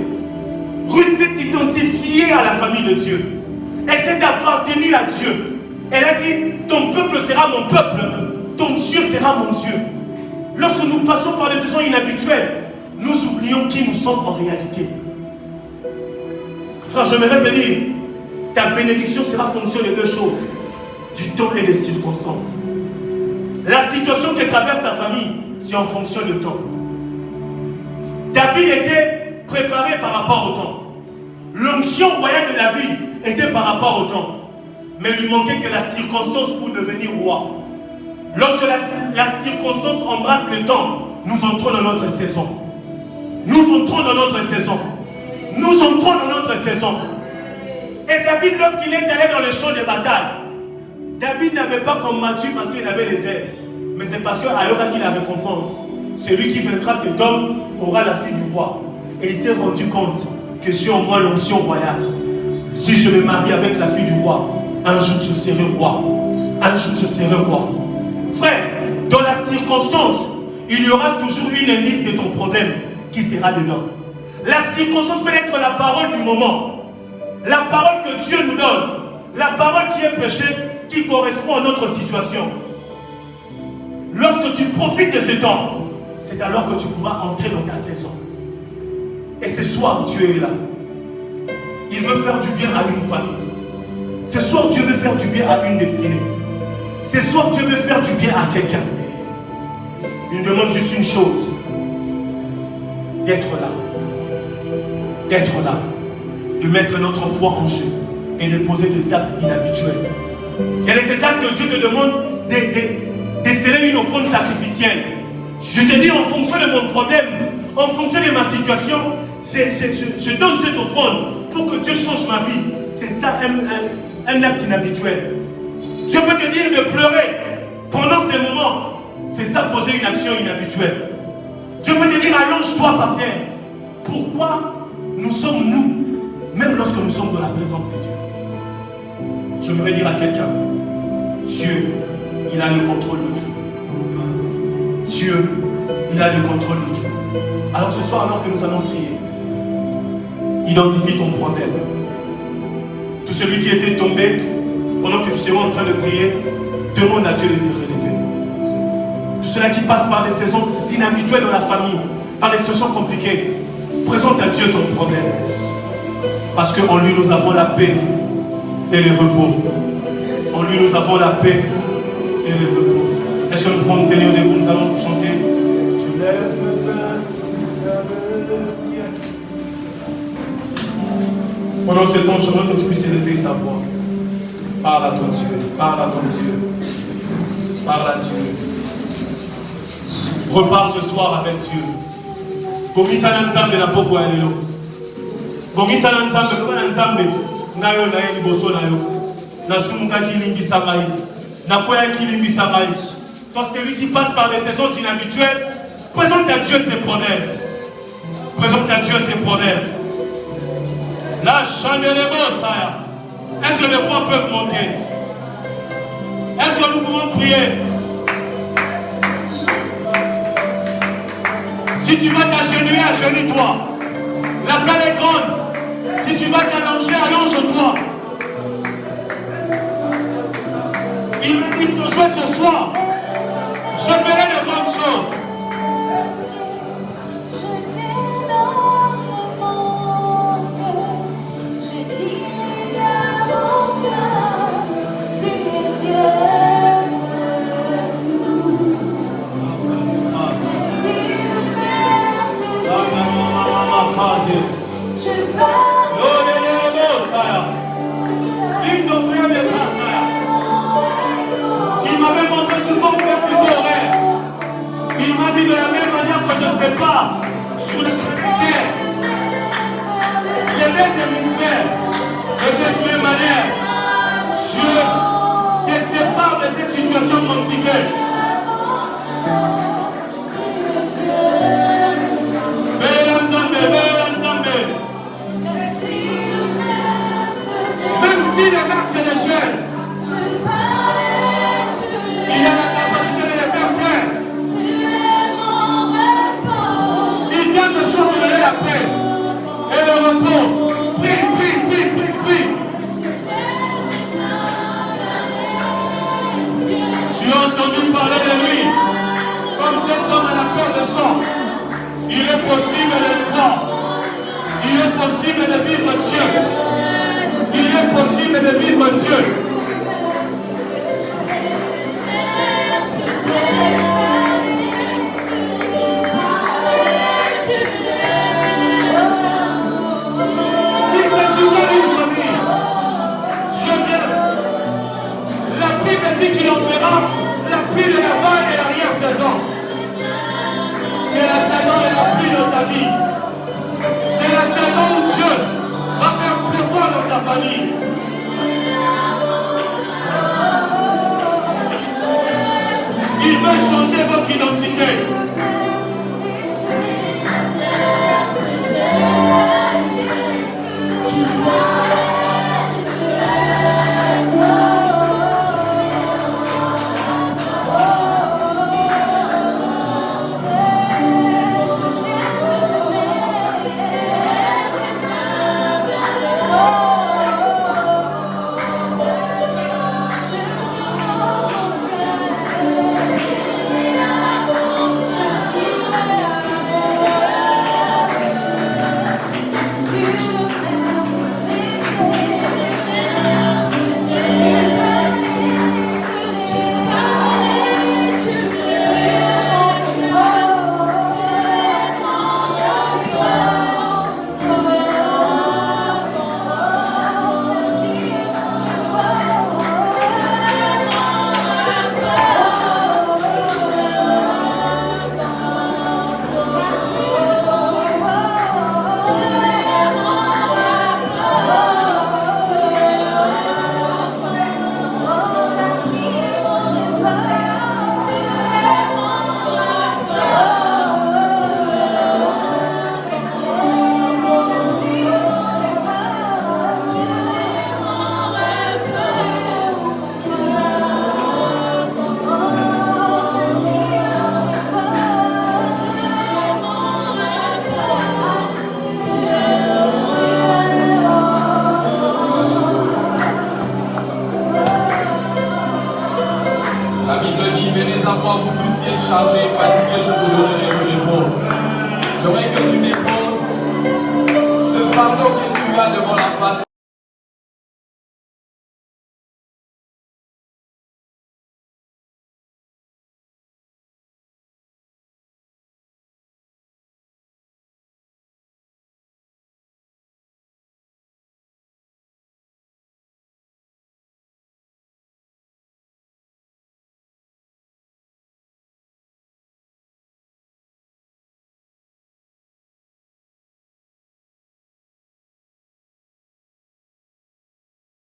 Ruth s'est identifiée à la famille de Dieu. Elle s'est appartenue à Dieu. Elle a dit, ton peuple sera mon peuple, ton Dieu sera mon Dieu. Lorsque nous passons par des saisons inhabituelles, nous oublions qui nous sommes en réalité. Frère, j'aimerais te dire, ta bénédiction sera fonction de deux choses, du temps et des circonstances. La situation que traverse ta famille, c'est en fonction du temps. David était préparé par rapport au temps. L'onction royale de David était par rapport au temps. Mais il lui manquait que la circonstance pour devenir roi. Lorsque la circonstance embrasse le temps, nous entrons dans notre saison. Nous entrons dans notre saison. Nous entrons dans notre saison. Et David, lorsqu'il est allé dans le champ de bataille, David n'avait pas combattu parce qu'il avait les ailes, mais c'est parce qu'à l'heure qu'il la récompense. Celui qui vaincra cet homme aura la fille du roi. Et il s'est rendu compte que j'ai en moi l'onction royale. Si je me marie avec la fille du roi, un jour je serai roi. Un jour je serai roi. Frère, dans la circonstance, il y aura toujours une indice de ton problème qui sera dedans. La circonstance peut être la parole du moment. La parole que Dieu nous donne. La parole qui est prêchée, qui correspond à notre situation. Lorsque tu profites de ce temps, c'est alors que tu pourras entrer dans ta saison. Et ce soir, Dieu est là. Il veut faire du bien à une famille. Ce soir, Dieu veut faire du bien à une destinée. Ce soir, Dieu veut faire du bien à quelqu'un. Il demande juste une chose. D'être là. D'être là. De mettre notre foi en jeu. Et de poser des actes inhabituels. Il y a des actes que Dieu te demande de sceller une offrande sacrificielle. Je te dis en fonction de mon problème, en fonction de ma situation, je donne cette offrande pour que Dieu change ma vie. C'est ça un acte inhabituel. Je peux te dire de pleurer pendant ces moments. C'est ça poser une action inhabituelle. Je peux te dire allonge-toi par terre. Pourquoi nous sommes nous, même lorsque nous sommes dans la présence de Dieu? J'aimerais dire à quelqu'un, Dieu, il a le contrôle de tout. Dieu, il a le contrôle de tout. Alors ce soir, alors que nous allons prier, identifie ton problème. Tout celui qui était tombé, pendant que tu seras en train de prier, demande à Dieu de te relever. Tout cela qui passe par des saisons inhabituelles dans la famille, par des situations compliquées, présente à Dieu ton problème. Parce qu'en lui, nous avons la paix et le repos. En lui, nous avons la paix et le repos. Est-ce que nous pouvons nous tenir debout? Nous allons chanter. Je lève le ciel. Pendant ce temps, je veux que tu puisses élever ta voix. Parle à ton Dieu. Parle à ton Dieu. Parle à Dieu. Repars ce soir avec Dieu. Gomisa n'entame na poko ya lelo. Gomisa n'entame ko n'entame na yo na ye liboso na yo. Na sumuka kilingisa mai. Na koya kilingisa mai. Parce que lui qui passe par des saisons inhabituelles, présente à Dieu ses problèmes. Présente à Dieu ses problèmes. La chandelle est bonne, ça. Est-ce que les voix peuvent monter? Est-ce que nous pouvons prier? Si tu vas t'agenouiller, agenouille-toi. La salle est grande. Si tu vas t'allonger, allonge-toi. Il me dit ce soir, je ferai de grandes choses. Il m'avait montré souvent faire plus horaires. Il m'a dit de la même manière que je ne fais pas sur le terre. Les mêmes hémisphères, de cette même manière, je te sépare de cette situation compliquée. Même si les marques se déchaînent, il a la capacité de les faire taire. Il vient ce soir de donner la paix et le repos. Prie, prie, prie, prie, prie. Tu as entendu parler de lui comme cet homme à la peur de sang. Il est possible de croire. Il est possible de vivre Dieu. Il est possible de vivre Dieu. Il fait souvent vivre vie. Dieu vient. La Bible dit qu'il enverra la pluie de la vague et l'arrière-saison. C'est la saison et la pluie dans ta vie. C'est la saison où Dieu va faire pleuvoir dans ta famille. Il veut changer votre identité. chargé, fatigué, je